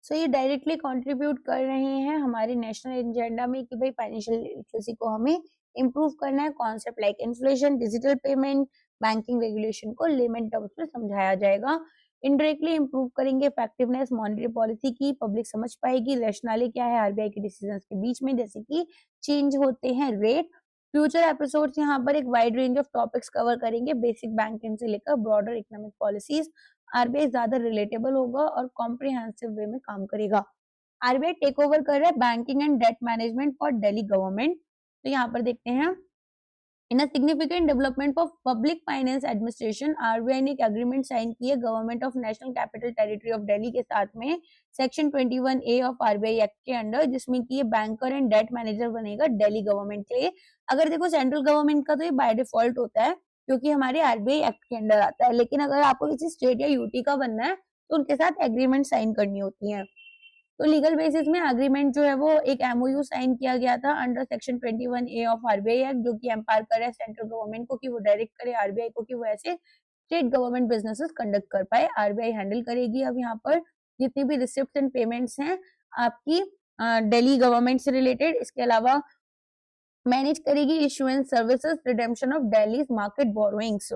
सो ये डायरेक्टली कंट्रीब्यूट कर रहे हैं हमारे नेशनल एजेंडा में कि भाई फाइनेंशियल लिटरेसी को हमें इम्प्रूव करना है। Concept like inflation, digital payment, banking regulation को लेमन टर्म्स में समझाया जाएगा। इनडायरेक्टली इम्प्रूव करेंगे इफेक्टिवनेस मॉनेटरी पॉलिसी की, पब्लिक समझ पाएगी रैशनले क्या है आरबीआई के डिसीजंस के बीच में, जैसे कि चेंज होते हैं रेट। फ्यूचर एपिसोड्स यहाँ पर एक wide range of topics cover करेंगे, बेसिक बैंकिंग से लेकर ब्रॉडर इकोनॉमिक पॉलिसीज। आरबीआई ज्यादा रिलेटेबल होगा और कॉम्प्रिहेंसिव वे में काम करेगा। आरबीआई टेक ओवर कर रहा है banking and debt management for Delhi government. तो यहाँ पर देखते हैं, in a significant development for public finance administration, RBI ने एक एग्रीमेंट साइन की है government of national capital territory of Delhi के साथ में section 21A of RBI act के अंडर, जिसमें कि ये बैंकर एंड डेट मैनेजर बनेगा दिल्ली गवर्नमेंट के लिए। अगर देखो सेंट्रल गवर्नमेंट का तो ये बाय डिफॉल्ट होता है क्योंकि हमारे आरबीआई एक्ट के अंडर आता है, लेकिन अगर आपको किसी स्टेट या यूटी का बनना है तो उनके साथ एग्रीमेंट साइन करनी होती है। तो लीगल बेसिस में एग्रीमेंट जो है वो एक एमओयू साइन किया गया था under section 21A of RBI act, जो कि एम्पावर करे सेंट्रल गवर्नमेंट को कि वो डायरेक्ट करे आरबीआई को कि वो ऐसे स्टेट गवर्नमेंट बिजनेसेस कंडक्ट कर पाए। आरबीआई हैंडल करेगी अब यहाँ पर जितनी भी रिसिप्ट एंड पेमेंट्स हैं आपकी दिल्ली गवर्नमेंट से रिलेटेड। इसके अलावा मैनेज करेगी issuance services redemption of Delhi market borrowings.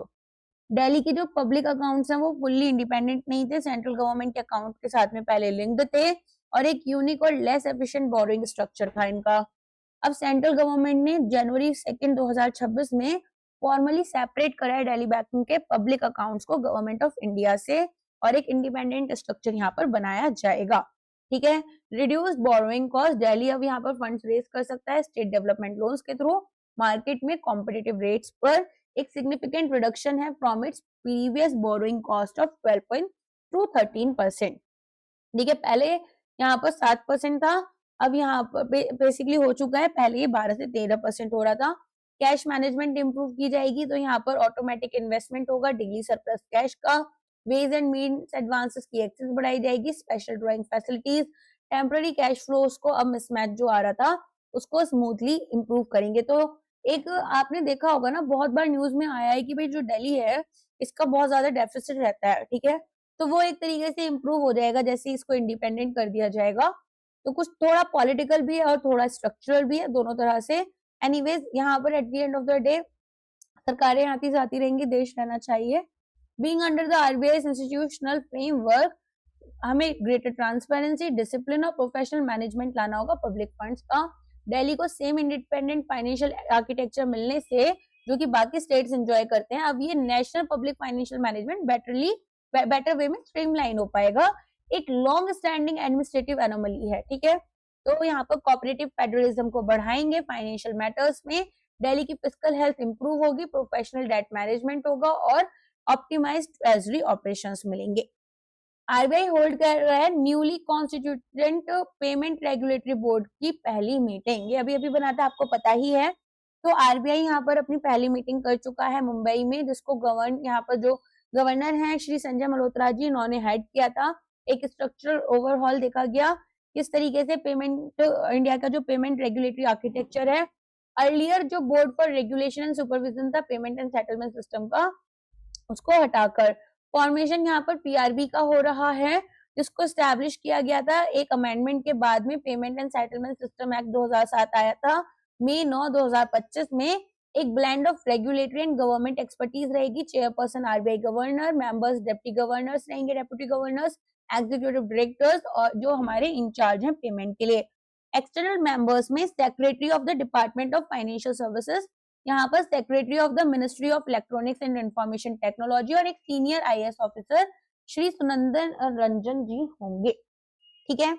Delhi के जो पब्लिक अकाउंट्स हैं वो फुल्ली इंडिपेंडेंट नहीं थे, सेंट्रल गवर्नमेंट के अकाउंट के साथ में पहले लिंक्ड थे और एक यूनिक और लेस एफिशिएंट बोरोइंग स्ट्रक्चर था इनका। अब सेंट्रल गवर्नमेंट ने जनवरी 2 2026 में फॉर्मली सेपरेट करा है दिल्ली बैंकिंग के पब्लिक अकाउंट्स को गवर्नमेंट ऑफ इंडिया से और एक इंडिपेंडेंट स्ट्रक्चर यहाँ पर बनाया जाएगा। ठीक है, रिड्यूस बोरोइंग कॉस्ट, दिल्ली अब यहाँ पर फंड्स रेज कर सकता है स्टेट डेवलपमेंट लोन्स के थ्रू, मार्केट में कॉम्पिटिटिव रेट्स पर एक सिग्निफिकेंट रिडक्शन है from its previous borrowing cost of 12% to 13%। ठीक है, पहले यहाँ पर 7% था, अब यहाँ पर बेसिकली हो चुका है, पहले ये 12 से 13% हो रहा था। कैश मैनेजमेंट इंप्रूव की जाएगी, तो यहाँ पर ऑटोमेटिक इन्वेस्टमेंट होगा डेली सरप्लस कैश का, वेज एंड मीन्स एडवांसेस की एक्सेस बढ़ाई जाएगी, special drawing facilities, temporary cash flows को अब मिसमैच जो आ रहा था उसको स्मूथली इंप्रूव करेंगे। तो एक आपने देखा होगा ना, बहुत बार न्यूज में आया है कि भाई जो दिल्ली है इसका बहुत ज्यादा डेफिसिट रहता है। ठीक है, तो वो एक तरीके से इंप्रूव हो जाएगा जैसे इसको इंडिपेंडेंट कर दिया जाएगा। तो कुछ थोड़ा पॉलिटिकल भी है और थोड़ा स्ट्रक्चरल भी है, दोनों तरह से। एनीवेज यहाँ पर at the end of the day सरकारें आती जाती रहेंगी, देश रहना चाहिए। Being under the RBI institutional framework, हमें ग्रेटर ट्रांसपेरेंसी, डिसिप्लिन और प्रोफेशनल मैनेजमेंट लाना होगा पब्लिक फंड्स का। दिल्ली को सेम इंडिपेंडेंट फाइनेंशियल आर्किटेक्चर मिलने से जो कि बाकी स्टेट्स एंजॉय करते हैं, अब ये national public financial management better way में स्ट्रीमलाइन हो पाएगा। एक लॉन्ग स्टैंडिंग एडमिनिस्ट्रेटिव एनोमली है। ठीक है, तो यहाँ पर कोऑपरेटिव फेडरलिज्म को बढ़ाएंगे फाइनेंशियल मैटर्स में, दिल्ली की फिस्कल हेल्थ इंप्रूव होगी, प्रोफेशनल डेट मैनेजमेंट होगा और ऑप्टिमाइज्ड ट्रेजरी ऑपरेशंस मिलेंगे। आरबीआई होल्ड कर रहा है newly constituted payment regulatory board की पहली मीटिंग, ये अभी अभी बना था, आपको पता ही है। तो आरबीआई यहाँ पर अपनी पहली मीटिंग कर चुका है मुंबई में, जिसको यहाँ पर जो गवर्नर हैं श्री संजय मल्होत्रा जी, इन्होंने हेड किया था। एक स्ट्रक्चरल ओवरहॉल देखा गया किस तरीके से पेमेंट इंडिया का जो पेमेंट रेगुलेटरी आर्किटेक्चर है, अर्लियर जो board for regulation and supervision था पेमेंट एंड सेटलमेंट सिस्टम का, उसको हटाकर फॉर्मेशन यहाँ पर पीआरबी का हो रहा है, जिसको स्टैब्लिश किया गया था एक अमेंडमेंट के बाद में। Payment and settlement system act 2007 आया था मई 9 2025 में। एक blend of regulatory and government expertise रहेगी। Chairperson RBI governor, members deputy governors रहेंगे, डेप्यूटी गवर्नर्स, एग्जीक्यूटिव डायरेक्टर्स और जो हमारे इंचार्ज हैं पेमेंट के लिए। एक्सटर्नल मेंबर्स में secretary of the department of financial services, यहाँ पर secretary of the ministry of electronics and information technology और एक senior IAS officer Shri Sunandan Ranjan जी होंगे। ठीक है,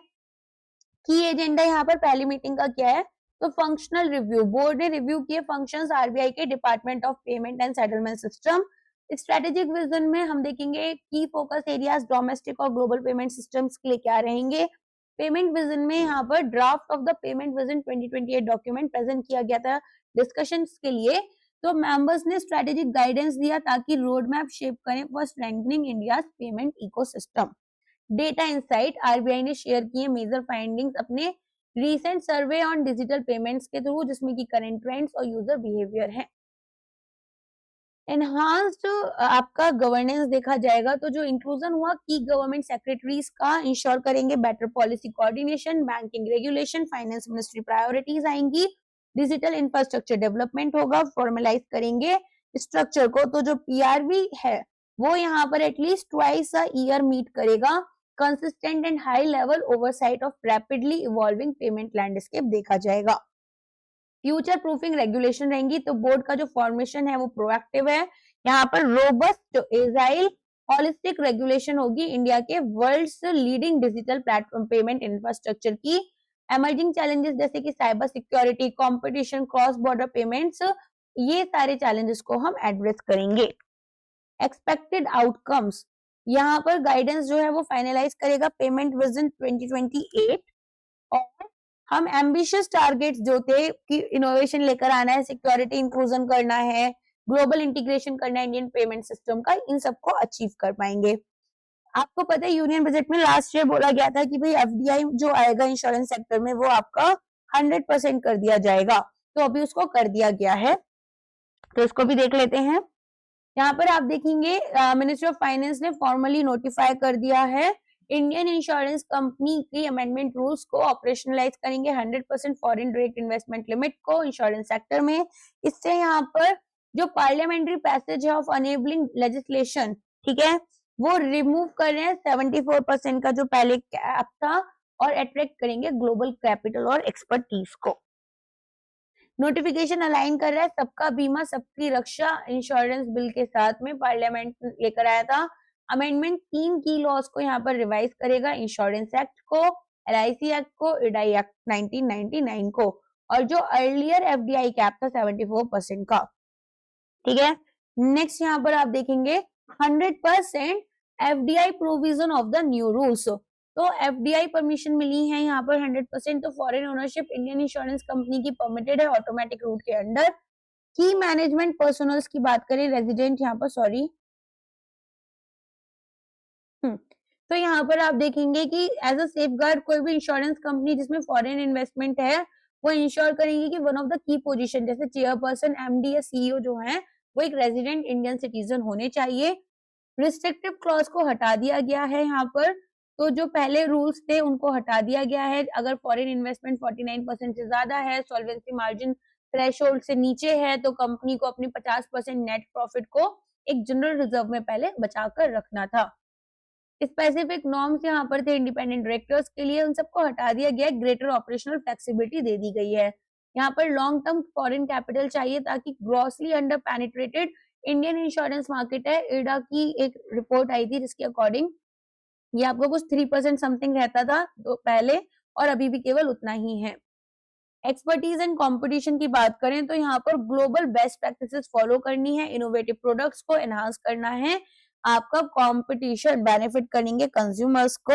की एजेंडा यहाँ पर पहली मीटिंग का क्या है, तो फंक्शनल रिव्यू, बोर्ड ने रिव्यू किए फंक्शंस आरबीआई के department of payment and settlement system. Strategic vision में हम देखेंगे की फोकस एरियाज डोमेस्टिक और ग्लोबल पेमेंट सिस्टम्स के लिए क्या रहेंगे। पेमेंट विजन में यहाँ पर draft of the payment vision 2028 document present किया गया था डिस्कशंस के लिए। तो मेंबर्स ने स्ट्रेटेजिक गाइडेंस दिया ताकि रोड मैप शेप करें for strengthening India's payment ecosystem. Data insight, RBI ने शेयर किए मेजर फाइंडिंग्स अपने recent survey on digital payments के थ्रू, जिसमें कि करंट ट्रेंड्स और यूजर बिहेवियर है। एनहांस्ड आपका गवर्नेंस देखा जाएगा, तो जो इंक्लूजन हुआ की गवर्नमेंट सेक्रेटरीज का इंश्योर करेंगे better policy coordination, banking regulation, finance ministry priorities आएंगी, डिजिटल इंफ्रास्ट्रक्चर डेवलपमेंट होगा, फॉर्मलाइज करेंगे स्ट्रक्चर को। तो जो पीआरबी है वो यहाँ पर at least twice a year meet करेगा। Consistent and high level oversight of rapidly evolving payment landscape देखा जाएगा। फ्यूचर प्रूफिंग रेगुलेशन रहेंगी, तो बोर्ड का जो फॉर्मेशन है वो प्रोएक्टिव है। यहाँ पर रोबस्ट एजाइल होलिस्टिक रेगुलेशन होगी इंडिया के world's leading digital platform payment infrastructure की। एमर्जिंग चैलेंजेस जैसे कि cyber security, competition, cross border payments, ये सारे चैलेंजेस को हम एड्रेस करेंगे। एक्सपेक्टेड आउटकम्स, यहाँ पर गाइडेंस जो है वो फाइनलाइज करेगा पेमेंट विजन 2028 और हम एम्बिशियस टारगेट्स जो थे कि इनोवेशन लेकर आना है, सिक्योरिटी इंक्लूजन करना है, ग्लोबल इंटीग्रेशन करना है इंडियन पेमेंट सिस्टम का, इन सबको अचीव कर पाएंगे। आपको पता है यूनियन बजट में लास्ट ईयर बोला गया था कि भाई एफडीआई जो आएगा इंश्योरेंस सेक्टर में वो आपका 100% कर दिया जाएगा, तो अभी उसको कर दिया गया है, तो इसको भी देख लेते हैं। यहाँ पर आप देखेंगे मिनिस्ट्री ऑफ फाइनेंस ने फॉर्मली नोटिफाई कर दिया है इंडियन इंश्योरेंस कंपनी की अमेंडमेंट रूल्स को ऑपरेशनलाइज करेंगे 100% फॉरेन डायरेक्ट इन्वेस्टमेंट लिमिट को इंश्योरेंस सेक्टर में। इससे यहाँ पर जो पार्लियामेंट्री पैसेज है ऑफ अनेबलिंग लेजिस्लेशन, ठीक है, वो रिमूव कर रहे हैं 74% का जो पहले कैप था, और अट्रैक्ट करेंगे ग्लोबल कैपिटल और एक्सपर्टीज को। नोटिफिकेशन अलाइन कर रहा है सबका बीमा सबकी रक्षा इंश्योरेंस बिल के साथ में, पार्लियामेंट लेकर आया था। अमेंडमेंट 3 की लॉज को यहाँ पर रिवाइज करेगा, इंश्योरेंस एक्ट को, LIC एक्ट को, इडाई एक्ट 1999 को, और जो अर्लियर FDI कैप था 74% का, ठीक है। नेक्स्ट यहाँ पर आप देखेंगे 100% FDI provision of the new rules. तो FDI परमिशन मिली है यहाँ पर 100%, तो foreign ownership Indian insurance company की परमिटेड है ऑटोमेटिक रूट के अंडर। की मैनेजमेंट पर्सनल्स की बात करें, रेजिडेंट यहाँ पर सॉरी, तो यहाँ पर आप देखेंगे कि एज अ सेफगार्ड कोई भी इंश्योरेंस कंपनी जिसमें फॉरेन इन्वेस्टमेंट है वो इंश्योर करेंगे कि one of the key position जैसे चेयरपर्सन, MD या CEO जो है वो एक रेजिडेंट इंडियन सिटीजन होने चाहिए। रिस्ट्रिक्टिव क्लॉज को हटा दिया गया है यहाँ पर, तो जो पहले रूल्स थे उनको हटा दिया गया है। अगर फॉरेन इन्वेस्टमेंट 49% से ज्यादा है, सॉल्वेंसी मार्जिन थ्रेशोल्ड से नीचे है, तो कंपनी को अपनी 50% नेट प्रॉफिट को एक जनरल रिजर्व में पहले बचा कर रखना था। स्पेसिफिक नॉर्म्स यहाँ पर थे इंडिपेंडेंट डायरेक्टर्स के लिए, उन सबको हटा दिया गया, ग्रेटर ऑपरेशनल फ्लेक्सिबिलिटी दे दी गई है। यहाँ पर लॉन्ग टर्म फॉरेन कैपिटल चाहिए ताकि grossly under penetrated Indian insurance market है। इडा की एक रिपोर्ट आई थी जिसके अकॉर्डिंग ये आपको कुछ 3% समथिंग रहता था तो पहले, और अभी भी केवल उतना ही है। एक्सपर्टीज एंड कंपटीशन की बात करें तो यहाँ पर ग्लोबल बेस्ट प्रैक्टिसेस फॉलो करनी है, इनोवेटिव प्रोडक्ट्स को एनहांस करना है, आपका कंपटीशन बेनिफिट करेंगे कंज्यूमर्स को।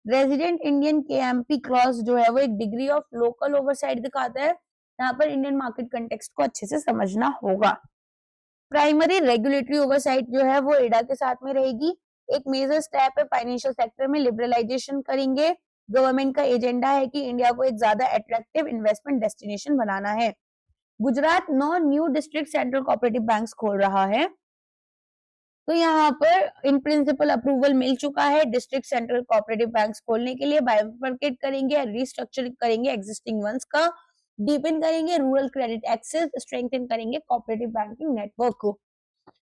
रेजिडेंट इंडियन KMP क्लॉज जो है वो एक डिग्री ऑफ लोकल ओवरसाइट दिखाता है, यहाँ पर इंडियन मार्केट कंटेक्स्ट को अच्छे से समझना होगा। प्राइमरी रेगुलेटरी ओवरसाइट जो है वो इडा के साथ में रहेगी। एक मेजर स्टेप है फाइनेंशियल सेक्टर में लिबरलाइजेशन करेंगे। गवर्नमेंट का एजेंडा है कि इंडिया को एक ज्यादा अट्रैक्टिव इन्वेस्टमेंट डेस्टिनेशन बनाना है। Gujarat 9 new district central cooperative banks खोल रहा है, तो यहाँ पर इन प्रिंसिपल अप्रूवल मिल चुका है डिस्ट्रिक्ट सेंट्रल कोऑपरेटिव बैंक्स खोलने के लिए। बाइफरकेट करेंगे, रिस्ट्रक्चर करेंगे एग्जिस्टिंग वंस का, डीपन करेंगे रूरल क्रेडिट एक्सेस, स्ट्रेंथन करेंगे कोऑपरेटिव बैंकिंग नेटवर्क को।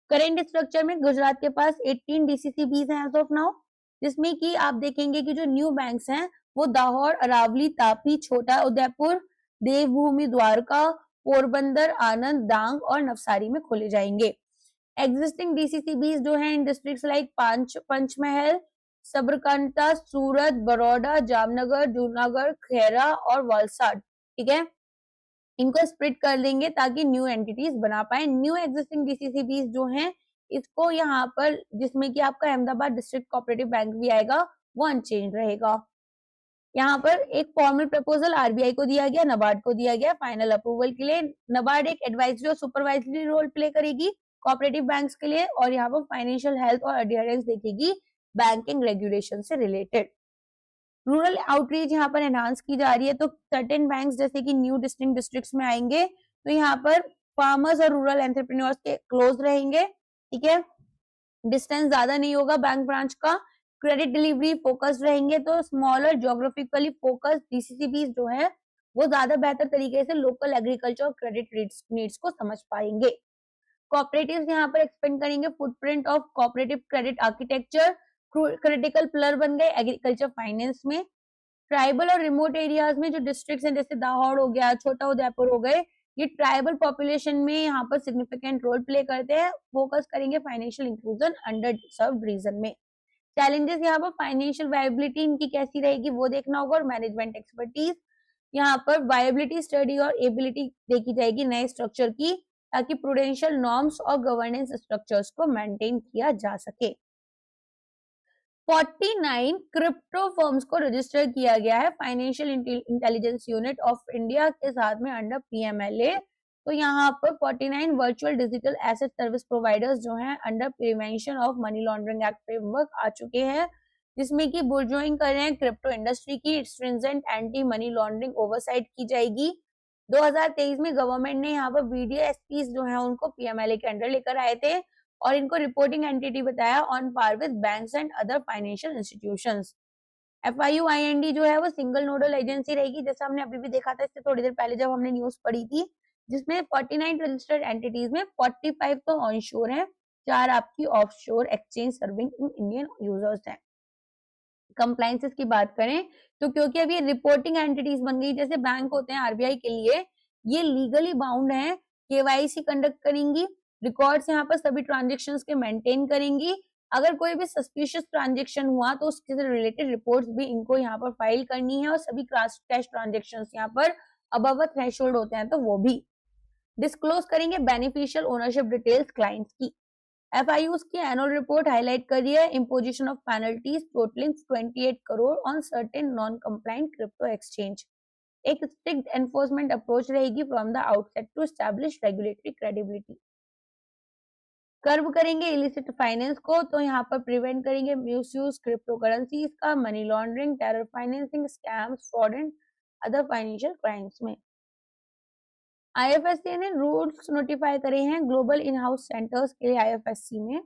करेंट स्ट्रक्चर में गुजरात के पास 18 DCCBs हैं एज ऑफ नाउ, जिसमें कि आप देखेंगे कि जो न्यू बैंक्स हैं वो दाहोद, अरावली, तापी, छोटा उदयपुर, देवभूमि, द्वारका, पोरबंदर, आनंद, डांग और नवसारी में खोले जाएंगे। एग्जिस्टिंग DCCBs जो हैं इन डिस्ट्रिक्ट्स लाइक पंचमहल, सबरकांठा, सूरत, बड़ौदा, जामनगर, जूनागढ़, खेरा और वलसाड, ठीक है, इनको स्प्लिट कर देंगे ताकि न्यू एंटिटीज बना पाए। न्यू एग्जिस्टिंग DCCBs जो हैं इसको यहाँ पर, जिसमें कि आपका अहमदाबाद डिस्ट्रिक्ट कोऑपरेटिव बैंक भी आएगा, वो अनचेंज रहेगा। यहाँ पर एक फॉर्मल प्रपोजल RBI को दिया गया, नबार्ड को दिया गया फाइनल अप्रूवल के लिए। नबार्ड एक एडवाइजरी और सुपरवाइजरी रोल प्ले करेगी कोऑपरेटिव बैंक्स के लिए, और यहाँ पर फाइनेंशियल हेल्थ और अडियरेंस देखेगी बैंकिंग रेगुलेशन से रिलेटेड। रूरल आउटरीच यहाँ पर एनहांस की जा रही है, तो सर्टेन बैंक्स जैसे कि न्यू डिस्टिंक्ट डिस्ट्रिक्ट्स में आएंगे, तो यहाँ पर फार्मर्स और रूरल एंटरप्रेन्योर्स के क्लोज रहेंगे, ठीक है, डिस्टेंस ज्यादा नहीं होगा बैंक ब्रांच का। क्रेडिट डिलीवरी फोकस्ड रहेंगे, तो स्मॉलर ज्योग्राफिकली फोकस्ड DCCBs जो है वो ज्यादा बेहतर तरीके से लोकल एग्रीकल्चर और क्रेडिट नीड्स को समझ पाएंगे। कोऑपरेटिव्स यहाँ पर एक्सपेंड करेंगे footprint of cooperative credit architecture, critical pillar बन गए एग्रीकल्चर फाइनेंस में। ट्राइबल और रिमोट एरियाज में जो डिस्ट्रिक्ट्स हैं जैसे दाहोद हो गया, छोटा उदयपुर हो गए, ये ट्राइबल पॉपुलेशन में यहाँ पर सिग्निफिकेंट रोल प्ले करते हैं। फोकस करेंगे financial inclusion underserved region में। चैलेंजेस यहाँ पर फाइनेंशियल वायबिलिटी इनकी कैसी रहेगी वो देखना होगा, और मैनेजमेंट एक्सपर्टीज। यहाँ पर वायबिलिटी स्टडी और एबिलिटी देखी जाएगी नए स्ट्रक्चर की, ताकि प्रूडेंशियल नॉर्म्स और गवर्नेंस स्ट्रक्चर्स को मेंटेन किया जा सके। 49 क्रिप्टो फर्म्स को रजिस्टर किया गया है financial intelligence unit of India के साथ में अंडर PMLA। तो यहाँ पर 49 virtual digital asset service providers जो हैं under prevention of money laundering act framework आ चुके हैं, जिसमें कि बुलडोजिंग कर रहे हैं क्रिप्टो इंडस्ट्री की। Stringent anti money laundering oversight की जाएगी। 2023 में गवर्नमेंट ने यहाँ पर VDSPs जो है उनको PMLA के अंडर लेकर आए थे, और इनको रिपोर्टिंग एंटिटी बताया on par with banks and other financial institutions. FIUIND जो है वो सिंगल नोडल एजेंसी रहेगी, जैसा हमने अभी भी देखा था इससे थोड़ी देर पहले जब हमने न्यूज पढ़ी थी, जिसमें 49 रजिस्टर्ड एंटिटीज में 45 तो ऑनशोर हैं, 4 आपकी offshore exchange serving in Indian users हैं। कंप्लायंसेस की बात करें तो क्योंकि अब ये रिपोर्टिंग एंटिटीज बन गई, जैसे बैंक होते हैं आरबीआई के लिए, ये लीगली बाउंड है, केवाईसी कंडक्ट करेंगी, रिकॉर्ड्स यहाँ पर सभी ट्रांजेक्शन्स के मेंटेन करेंगी, अगर कोई भी सस्पिशियस ट्रांजेक्शन हुआ तो उसके से रिलेटेड रिपोर्ट्स भी इनको यहाँ पर फाइल करनी है, और सभी कैश ट्रांजेक्शन्स यहाँ पर अबव अ थ्रेशोल्ड होते हैं तो वो भी डिस्क्लोज करेंगे बेनिफिशियल ओनरशिप डिटेल्स क्लाइंट्स की। FIUs की एनुअल रिपोर्ट हाईलाइट कर रही है imposition of penalties totalling 28 crore on certain non compliant crypto exchange. एक स्ट्रिक्ट एनफोर्समेंट अप्रोच रहेगी from the outset to establish regulatory credibility. Curb करेंगे इलिसिट फाइनेंस को, तो यहाँ पर प्रिवेंट करेंगे मिसयूज क्रिप्टो करेंसीज का, money laundering, terror financing, scams, fraud and other financial crimes में। IFSC ने रूल्स नोटिफाई करे हैं ग्लोबल इन हाउस सेंटर्स के लिए IFSC में,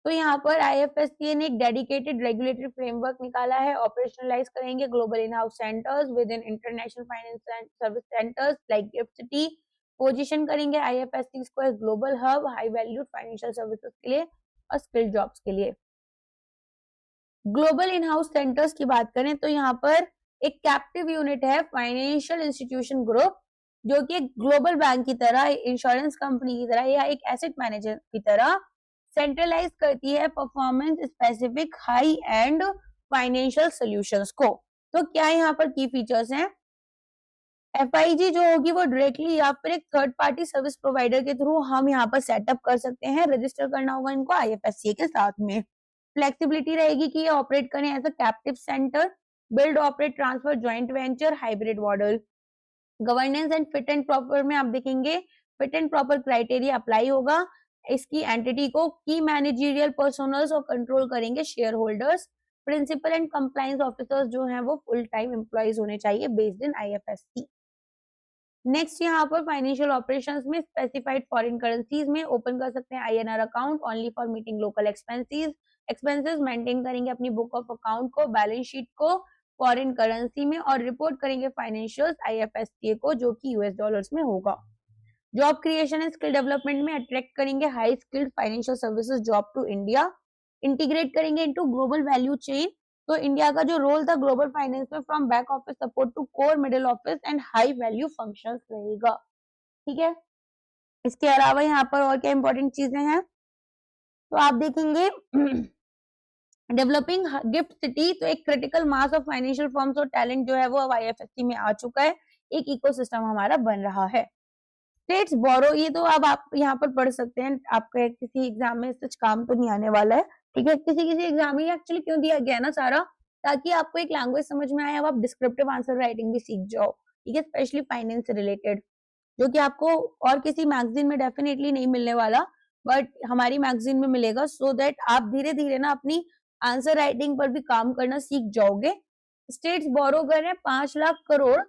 तो यहाँ पर IFSC ने एक डेडिकेटेड रेगुलेटरी फ्रेमवर्क निकाला है, ऑपरेशनलाइज करेंगे global in house centres with in international finance service centres like gift city, position करेंगे IFSC को एक global hub high value financial services के लिए और स्किल जॉब्स के लिए। ग्लोबल इन हाउस सेंटर्स की बात करें तो यहाँ पर एक कैप्टिव यूनिट है फाइनेंशियल इंस्टीट्यूशन ग्रुप, जो कि एक ग्लोबल बैंक की तरह, इंश्योरेंस कंपनी की तरह या एक एसेट मैनेजर की तरह सेंट्रलाइज करती है performance specific high and financial solutions को। तो क्या यहाँ पर की फीचर्स हैं? FIG जो होगी वो डायरेक्टली या फिर एक थर्ड पार्टी सर्विस प्रोवाइडर के थ्रू हम यहाँ पर सेटअप कर सकते हैं, रजिस्टर करना होगा इनको IFSC के साथ में। फ्लेक्सिबिलिटी रहेगी कि ये ऑपरेट करें as a captive centre, build operate transfer joint venture hybrid model. Governance and fit and proper में आप देखेंगे fit and proper criteria apply होगा, इसकी एंटिटी को की मैनेजरियल पर्सनल्स और कंट्रोल करेंगे shareholders, principal and compliance officers जो हैं वो फुल टाइम एम्प्लॉइज होने चाहिए बेस्ड इन IFSC। नेक्स्ट यहाँ पर फाइनेंशियल ऑपरेशंस में स्पेसिफाइड फॉरेन करेंसीज में ओपन कर सकते हैं INR account only for meeting local expenses maintain करेंगे अपनी बुक ऑफ अकाउंट को, बैलेंस शीट को फॉरेन करेंसी में, और रिपोर्ट करेंगे फाइनेंशियल्स IFSC को जो कि US डॉलर्स में होगा। Job creation and skill development में अट्रैक्ट करेंगे high skilled financial services job to India, integrate करेंगे इनटू ग्लोबल वैल्यू चेन, तो इंडिया का जो रोल था ग्लोबल फाइनेंस में from back office support to core middle office and high value functions रहेगा। ठीक है, इसके अलावा यहाँ पर और क्या इंपॉर्टेंट चीजें हैं तो आप देखेंगे डेवलपिंग गिफ्ट सिटी, तो एक critical mass of financial firms और टैलेंट जो है वो अब IFSC में आ चुका है, एक इकोसिस्टम हमारा बन रहा है। स्टेट्स बोरो, ये तो अब आप यहाँ पर पढ़ सकते हैं, आपका किसी एग्जाम में सच काम तो नहीं आने वाला है, ठीक है, किसी एग्जाम में एक्चुअली क्यों दिया गया ना सारा, ताकि आपको एक लैंग्वेज समझ में आए, अब आप डिस्क्रिप्टिव आंसर राइटिंग भी सीख जाओ, ठीक है, स्पेशली फाइनेंस से रिलेटेड, जो कि आपको और किसी मैगजीन में डेफिनेटली नहीं मिलने वाला, बट हमारी मैगजीन में मिलेगा, सो दैट आप धीरे धीरे ना अपनी आंसर राइटिंग पर भी काम करना सीख जाओगे। स्टेट्स बोरो कर रहे हैं 5 lakh crore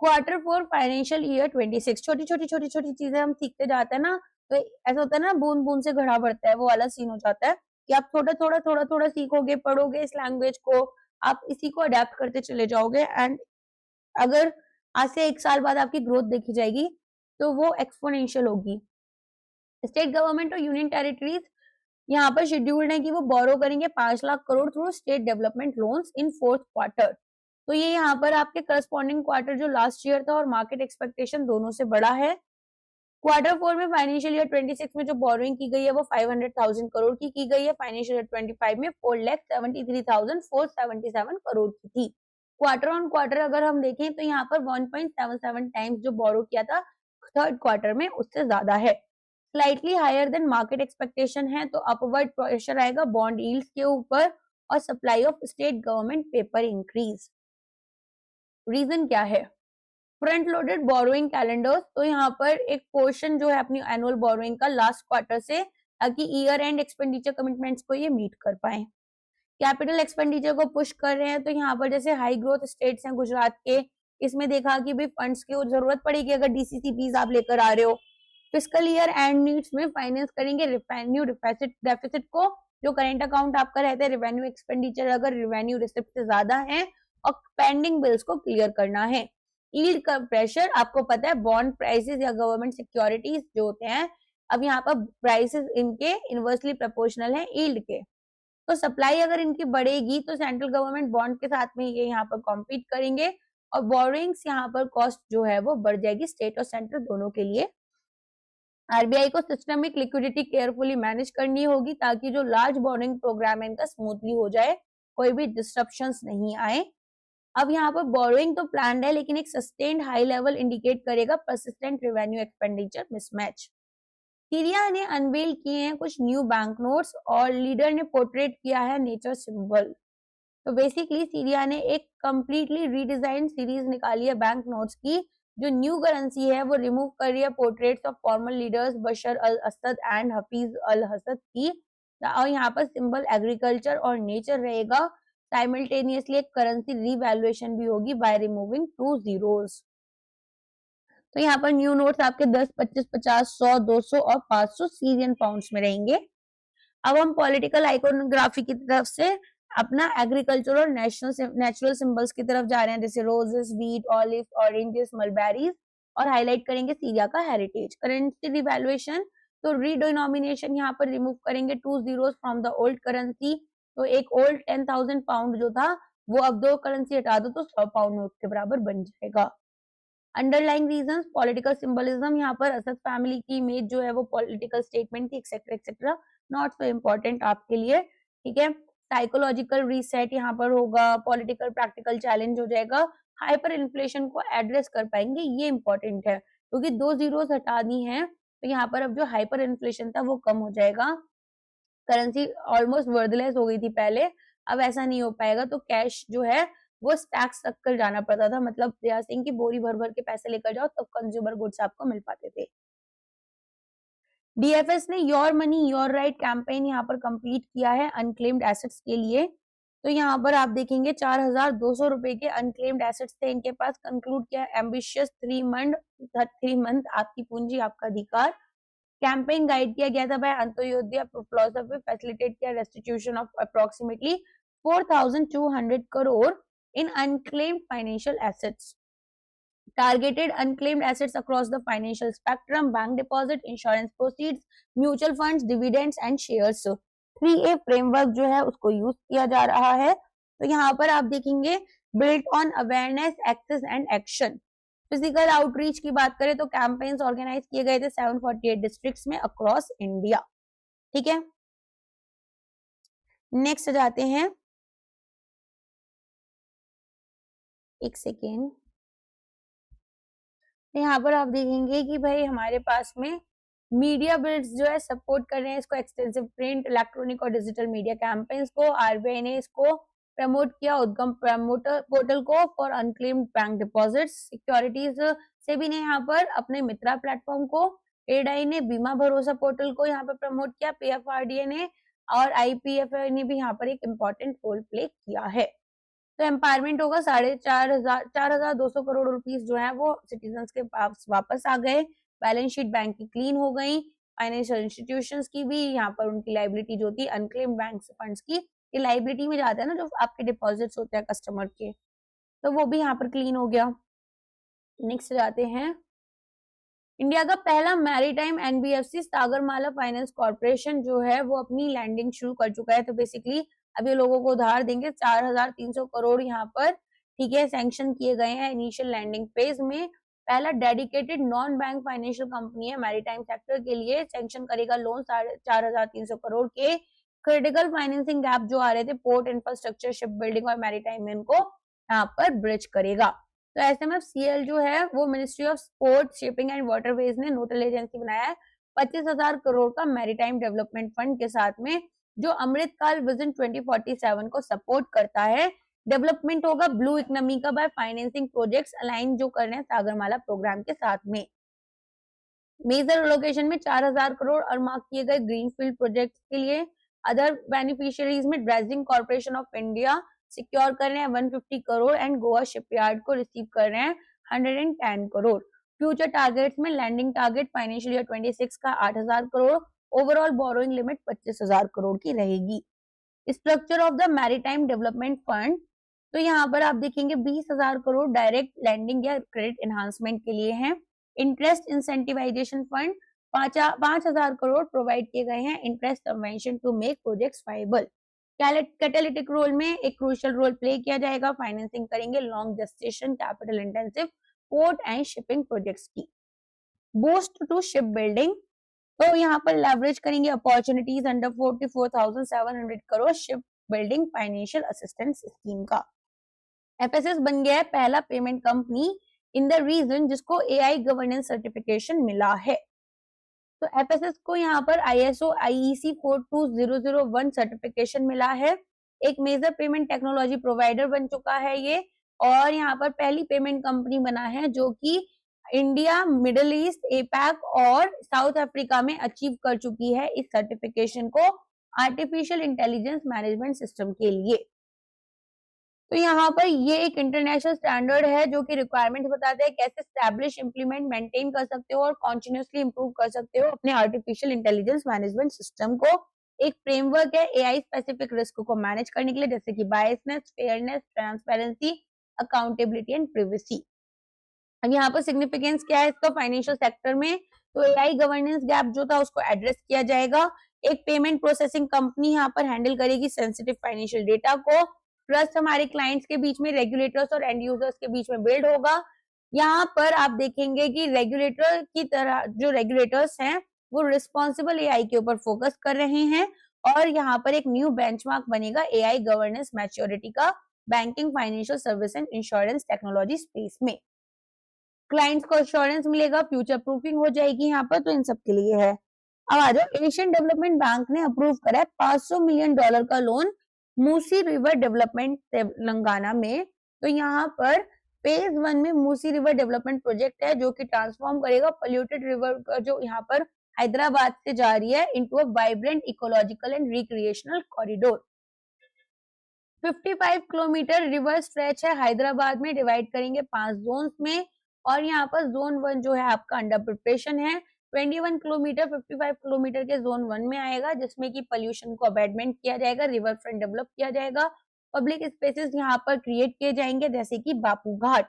quarter 4 financial year 26। छोटी छोटी चीजें हम सीखते जाते हैं ना, तो ऐसा होता है ना बूंद बूंद से घड़ा बढ़ता है, वो वाला सीन हो जाता है कि आप थोड़ा सीखोगे, पढ़ोगे इस लैंग्वेज को, आप इसी को अडेप्ट करते चले जाओगे, एंड अगर आज से 1 साल बाद आपकी ग्रोथ देखी जाएगी तो वो एक्सपोनेंशियल होगी। स्टेट गवर्नमेंट और यूनियन टेरिटरीज यहाँ पर शेड्यूल्ड है कि वो बोरो करेंगे 5 lakh crore through state development loans in 4th quarter, तो ये यहाँ पर आपके करस्पॉन्डिंग क्वार्टर जो लास्ट ईयर था और मार्केट एक्सपेक्टेशन दोनों से बड़ा है। क्वार्टर 4 में फाइनेंशियल ईयर 26 में जो बोरोइंग की गई है वो 500,000 करोड़ की गई है, फाइनेंशियल ईयर 25 में 4,73,477 करोड़ की थी। क्वार्टर ऑन क्वार्टर अगर हम देखें तो यहाँ पर 1.77 टाइम्स जो बोरो किया था 3rd क्वार्टर में उससे ज्यादा है, slightly higher than market expectation है, तो अपवर्ड प्रेशर आएगा बॉन्ड यील्ड्स के ऊपर और supply of state government paper increase. Reason क्या है? फ्रंट लोडेड बोरोइंग कैलेंडर्स, तो यहाँ पर एक पोर्शन जो है अपनी एनुअल बोरोइंग का लास्ट क्वार्टर से, ताकि ईयर एंड एक्सपेंडिचर कमिटमेंट्स को ये मीट कर पाए। कैपिटल एक्सपेंडिचर को पुश कर रहे हैं, तो यहाँ पर जैसे हाई ग्रोथ स्टेट्स हैं गुजरात के, इसमें देखा कि भाई फंड्स की जरूरत पड़ेगी अगर DCCPs आप लेकर आ रहे हो। फिस्कल ईयर एंड नीड्स में फाइनेंस करेंगे रेवेन्यू डेफिसिट को, जो करेंट अकाउंट आपका रहता है रेवेन्यू एक्सपेंडिचर, अगर रेवेन्यू रिसिप्ट से ज्यादा है, और पेंडिंग बिल्स को क्लियर करना है। यील्ड का प्रेशर, आपको पता है बॉन्ड प्राइसेस या गवर्नमेंट सिक्योरिटीज जो होते हैं, अब यहाँ पर प्राइसेस इनके इनवर्सली प्रोपोर्शनल है यील्ड के, तो सप्लाई अगर इनकी बढ़ेगी तो सेंट्रल गवर्नमेंट बॉन्ड के साथ में ये यहाँ पर कॉम्पीट करेंगे, और बोरोइंग्स यहाँ पर कॉस्ट जो है वो बढ़ जाएगी स्टेट और सेंट्रल दोनों के लिए। आरबीआई को सिस्टमिक लिक्विडिटी केयरफुली मैनेज करनी होगी ताकि जो लार्ज बोरोइंग प्रोग्राम है इनका स्मूथली हो जाए, कोई भी डिस्ट्रप्शंस नहीं आए। अब यहाँ पर बोरोइंग तो प्लान्ड है लेकिन एक सस्टेन्ड हाई लेवल इंडिकेट करेगा persistent revenue expenditure mismatch. Syria ने अनवेल किए हैं कुछ न्यू बैंक नोट्स और लीडर ने पोर्ट्रेट किया है नेचर सिंबल। तो बेसिकली सीरिया ने एक कंप्लीटली रीडिजाइन सीरीज निकाली है बैंक नोट्स की, जो न्यू करेंसी है वो रिमूव कर रही है portraits of former leaders Bashar al Assad and Hafez al Assad की, और यहाँ पर सिंबल एग्रीकल्चर और नेचर रहेगा। साइमल्टेनियसली एक करेंसी रीवैल्यूएशन भी होगी बाय रिमूविंग 2 zeros। तो यहाँ पर न्यू नोट्स आपके 10, 25, 50, 100, 200 और 500 सीरियन पाउंड्स में रहेंगे। अब हम पॉलिटिकल आइकोनोग्राफी की तरफ से अपना एग्रीकल्चर और नेचुरल सिंबल्स की तरफ जा रहे हैं, जैसे roses, wheat, olive, oranges, mulberries, और हाईलाइट करेंगे सीरिया का हेरिटेज। करेंसी डिवैल्यूएशन, तो रीडिनोमिनेशन यहाँ पर रिमूव करेंगे 2 zeros from the old currency. तो एक ओल्ड 10,000 पाउंड जो था वो अब 2 करेंसी हटा दो तो 100 पाउंड नोट के बराबर बन जाएगा। अंडरलाइंग रीजंस, पॉलिटिकल सिंबलिज्म, यहाँ पर असद फैमिली की इमेज जो है वो पॉलिटिकल स्टेटमेंट थी, etcetera etcetera, not so important आपके लिए, ठीक है। साइकोलॉजिकल रीसेट यहाँ पर होगा, पॉलिटिकल प्रैक्टिकल चैलेंज हो जाएगा, हाइपर इन्फ्लेशन को एड्रेस कर पाएंगे, ये इंपॉर्टेंट है क्योंकि 2 zeros हटा दी हैं तो यहाँ पर अब जो हाइपर इन्फ्लेशन था वो कम हो जाएगा। करेंसी ऑलमोस्ट वर्थलेस हो गई थी पहले, अब ऐसा नहीं हो पाएगा, तो कैश जो है वो स्टैक्स रख कर जाना पड़ता था, मतलब प्रयास सिंह की बोरी भर भर के पैसे लेकर जाओ तब कंज्यूमर गुड्स आपको मिल पाते थे। डीएफएस ने your money your right campaign यहाँ पर कंप्लीट किया है अनक्लेम्ड एसेट्स के लिए। तो यहाँ पर आप देखेंगे 4,200 रुपए के अनक्लेम्ड एसेट्स थे इनके पास। कंक्लूड किया एम्बिशियस 3 मंथ आपकी पूंजी आपका अधिकार। कैंपेन गाइड किया गया था बाय अंत्योदय फिलोसफी, फैसिलिटेट किया restitution of approximately 4,200 crore in unclaimed financial assets, targeted unclaimed assets across the financial spectrum, bank deposit, insurance proceeds, mutual funds, dividends and shares। 3A framework जो है उसको यूज किया जा रहा है। तो यहाँ पर आप देखेंगे built on awareness, access and action। Physical outreach की बात करें तो कैंपेन्स ऑर्गेनाइज किए गए थे 748 डिस्ट्रिक्ट्स में अक्रॉस इंडिया, ठीक है। नेक्स्ट जाते हैं, एक सेकेंड, यहाँ पर आप देखेंगे कि भाई हमारे पास में मीडिया बिल्ड्स जो है सपोर्ट कर रहे हैं इसको, एक्सटेंसिव प्रिंट, इलेक्ट्रॉनिक और डिजिटल मीडिया कैंपेन्स को। आरबीआई ने इसको प्रमोट किया उद्गम प्रमोटर पोर्टल को for unclaimed bank deposits. Securities SEBI ने यहाँ पर अपने मित्रा प्लेटफॉर्म को, एडाई ने बीमा भरोसा पोर्टल को यहाँ पर प्रमोट किया, पीएफआरडीए ने और आईपीएफए ने भी यहाँ पर एक इम्पोर्टेंट रोल प्ले किया है। तो एम्पावरमेंट होगा 4,200 करोड़ रुपीस जो है वो सिटीजन्स के पास वापस आ गए। बैलेंस शीट बैंक की क्लीन हो गई, फाइनेंशियल इंस्टीट्यूशंस की भी यहाँ पर उनकी लाइबिलिटी जो थी अनक्लेम्ड बैंक फंड्स की, ये लाइबिलिटी में जाता है ना जो आपके डिपॉजिट्स होते हैं कस्टमर के, तो वो भी यहाँ पर क्लीन हो गया। नेक्स्ट जाते हैं, इंडिया का पहला maritime NBFC Sagarmala finance corporation जो है वो अपनी लैंडिंग शुरू कर चुका है। तो बेसिकली अभी लोगों को उधार देंगे 4,300 करोड़ यहाँ पर, ठीक है, सैंक्शन किए गए हैं इनिशियल लैंडिंग फेज में। पहला dedicated non bank financial company है मैरीटाइम सेक्टर के लिए, सैंक्शन करेगा लोन 4,300 करोड़ के। क्रिटिकल फाइनेंसिंग गैप जो आ रहे थे पोर्ट इंफ्रास्ट्रक्चर, शिप बिल्डिंग और मैरीटाइम में, इनको यहाँ पर ब्रिज करेगा। तो एसएमएफसीएल जो है वो ministry of port, shipping and waterways ने नोडल एजेंसी बनाया है 25,000 करोड़ का मैरीटाइम डेवलपमेंट फंड के साथ में, जो अमृतकाल विजन 2047 को सपोर्ट करता है। डेवलपमेंट होगा ब्लू इकोनॉमी का बाय फाइनेंसिंग प्रोजेक्ट्स अलाइन जो कर रहे हैं सागरमाला प्रोग्राम के साथ में। मेजर लोकेशन में 4,000 करोड़ और मार्क किए गए ग्रीनफील्ड प्रोजेक्ट्स के लिए। अदर बेनिफिशियरीज में dredging corporation of India secure कर रहे हैं 150 करोड़ एंड गोवा शिपयार्ड को रिसीव कर रहे हैं 110 करोड़। फ्यूचर टारगेट्स में लैंडिंग टारगेट फाइनेंशियल ईयर 26 का 8,000 crore, overall borrowing limit 25,000 crore की रहेगी। Structure of the maritime development fund, तो यहाँ पर आप देखेंगे 20,000 करोड़ डायरेक्ट लैंडिंग या क्रेडिट एनहांसमेंट के लिए है। Interest incentivisation fund 5,000 crore provide किए गए हैं interest subvention to make projects viable. Catalytic role में एक क्रूशियल रोल प्ले किया जाएगा, फाइनेंसिंग करेंगे long gestation capital intensive port and shipping projects की। बूस्ट टू शिप बिल्डिंग, तो यहाँ पर लेवरेज करेंगे opportunities under 44,700 crore shipbuilding financial assistance scheme का। एफएसएस बन गया है पहला payment company in the region जिसको एआई गवर्नेंस सर्टिफिकेशन मिला है। तो एफएसएस को यहाँ पर आईएसओ आईईसी 42001 सर्टिफिकेशन मिला है। एक मेजर पेमेंट टेक्नोलॉजी प्रोवाइडर बन चुका है ये, और यहाँ पर पहली पेमेंट कंपनी बना है जो कि इंडिया, मिडिल ईस्ट, एपैक और साउथ अफ्रीका में अचीव कर चुकी है इस सर्टिफिकेशन को आर्टिफिशियल इंटेलिजेंस मैनेजमेंट सिस्टम के लिए। तो यहाँ पर ये एक इंटरनेशनल स्टैंडर्ड है जो कि रिक्वायरमेंट बताते हैं कैसे स्टैब्लिश, इंप्लीमेंट, मेंटेन कर सकते हो और कॉन्टिन्यूसली इंप्रूव कर सकते हो अपने आर्टिफिशियल इंटेलिजेंस मैनेजमेंट सिस्टम को। एक फ्रेमवर्क है एआई स्पेसिफिक रिस्क को मैनेज करने के लिए, जैसे कि biasness, fairness, transparency, accountability and privacy. अब यहाँ पर सिग्निफिकेंस क्या है इसका फाइनेंशियल सेक्टर में, तो एआई गवर्नेंस गैप जो था उसको एड्रेस किया जाएगा। एक पेमेंट प्रोसेसिंग कंपनी यहाँ पर हैंडल करेगी सेंसिटिव फाइनेंशियल डेटा को। ट्रस्ट हमारे क्लाइंट्स के बीच में, रेगुलेटर्स और एंड यूजर्स के बीच में बिल्ड होगा। यहाँ पर आप देखेंगे कि रेगुलेटर की तरह जो रेगुलेटर्स हैं वो रिस्पॉन्सिबल एआई के ऊपर फोकस कर रहे हैं, और यहाँ पर एक न्यू बेंचमार्क बनेगा एआई गवर्नेंस मैच्योरिटी का banking, financial service and insurance technology space में। क्लाइंट्स को एश्योरेंस मिलेगा, फ्यूचर प्रूफिंग हो जाएगी यहाँ पर, तो इन सब के लिए है। अब आ जाओ, एशियन डेवलपमेंट बैंक ने अप्रूव करा है $500 मिलियन का loan Musi river development Telangana में। तो यहाँ पर फेज 1 में मूसी रिवर डेवलपमेंट प्रोजेक्ट है जो कि ट्रांसफॉर्म करेगा पोल्यूटेड रिवर का जो यहाँ पर हैदराबाद से जा रही है into a vibrant ecological and recreational corridor. 55 kilometre river stretch है हैदराबाद में, डिवाइड करेंगे 5 जोन्स में, और यहाँ पर जोन 1 जो है आपका अंडर प्रिपरेशन है। 21 किलोमीटर 55 किलोमीटर के जोन 1 में आएगा जिसमें कि पोल्यूशन को अबेटमेंट किया जाएगा, रिवर फ्रंट डेवलप किया जाएगा, पब्लिक स्पेसेस यहाँ पर क्रिएट किए जाएंगे जैसे कि बापू घाट।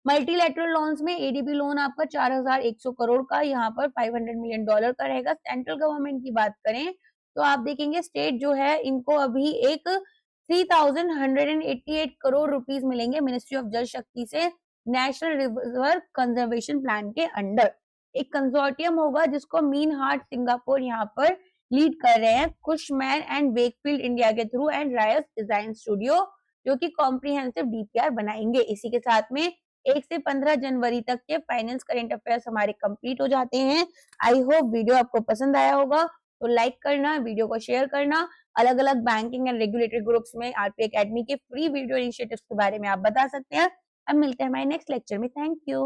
मल्टीलैटरल लोन्स में एडीबी लोन आपका 4,100 करोड़ का यहाँ पर $500 मिलियन का रहेगा। सेंट्रल गवर्नमेंट की बात करें तो आप देखेंगे स्टेट जो है इनको अभी एक 3,188 करोड़ रुपीस मिलेंगे मिनिस्ट्री ऑफ जल शक्ति से नेशनल रिवर कंजर्वेशन प्लान के अंडर। एक कंसोर्टियम होगा जिसको मीन हार्ट सिंगापुर यहाँ पर लीड कर रहे हैं, कुशमैन एंड वेकफील्ड इंडिया के through and rice design studio जो कि कॉम्प्रिहेंसिव डीपीआर बनाएंगे। इसी के साथ में 1 से 15 जनवरी तक के फाइनेंस करंट अफेयर्स हमारे कंप्लीट हो जाते हैं। आई होप वीडियो आपको पसंद आया होगा, तो लाइक करना, वीडियो को शेयर करना। अलग अलग बैंकिंग एंड रेगुलेटरी ग्रुप्स में आरपी एकेडमी के फ्री वीडियो इनिशिएटिव्स के बारे में आप बता सकते हैं। अब मिलते हैं हमारे नेक्स्ट लेक्चर में। Thank you.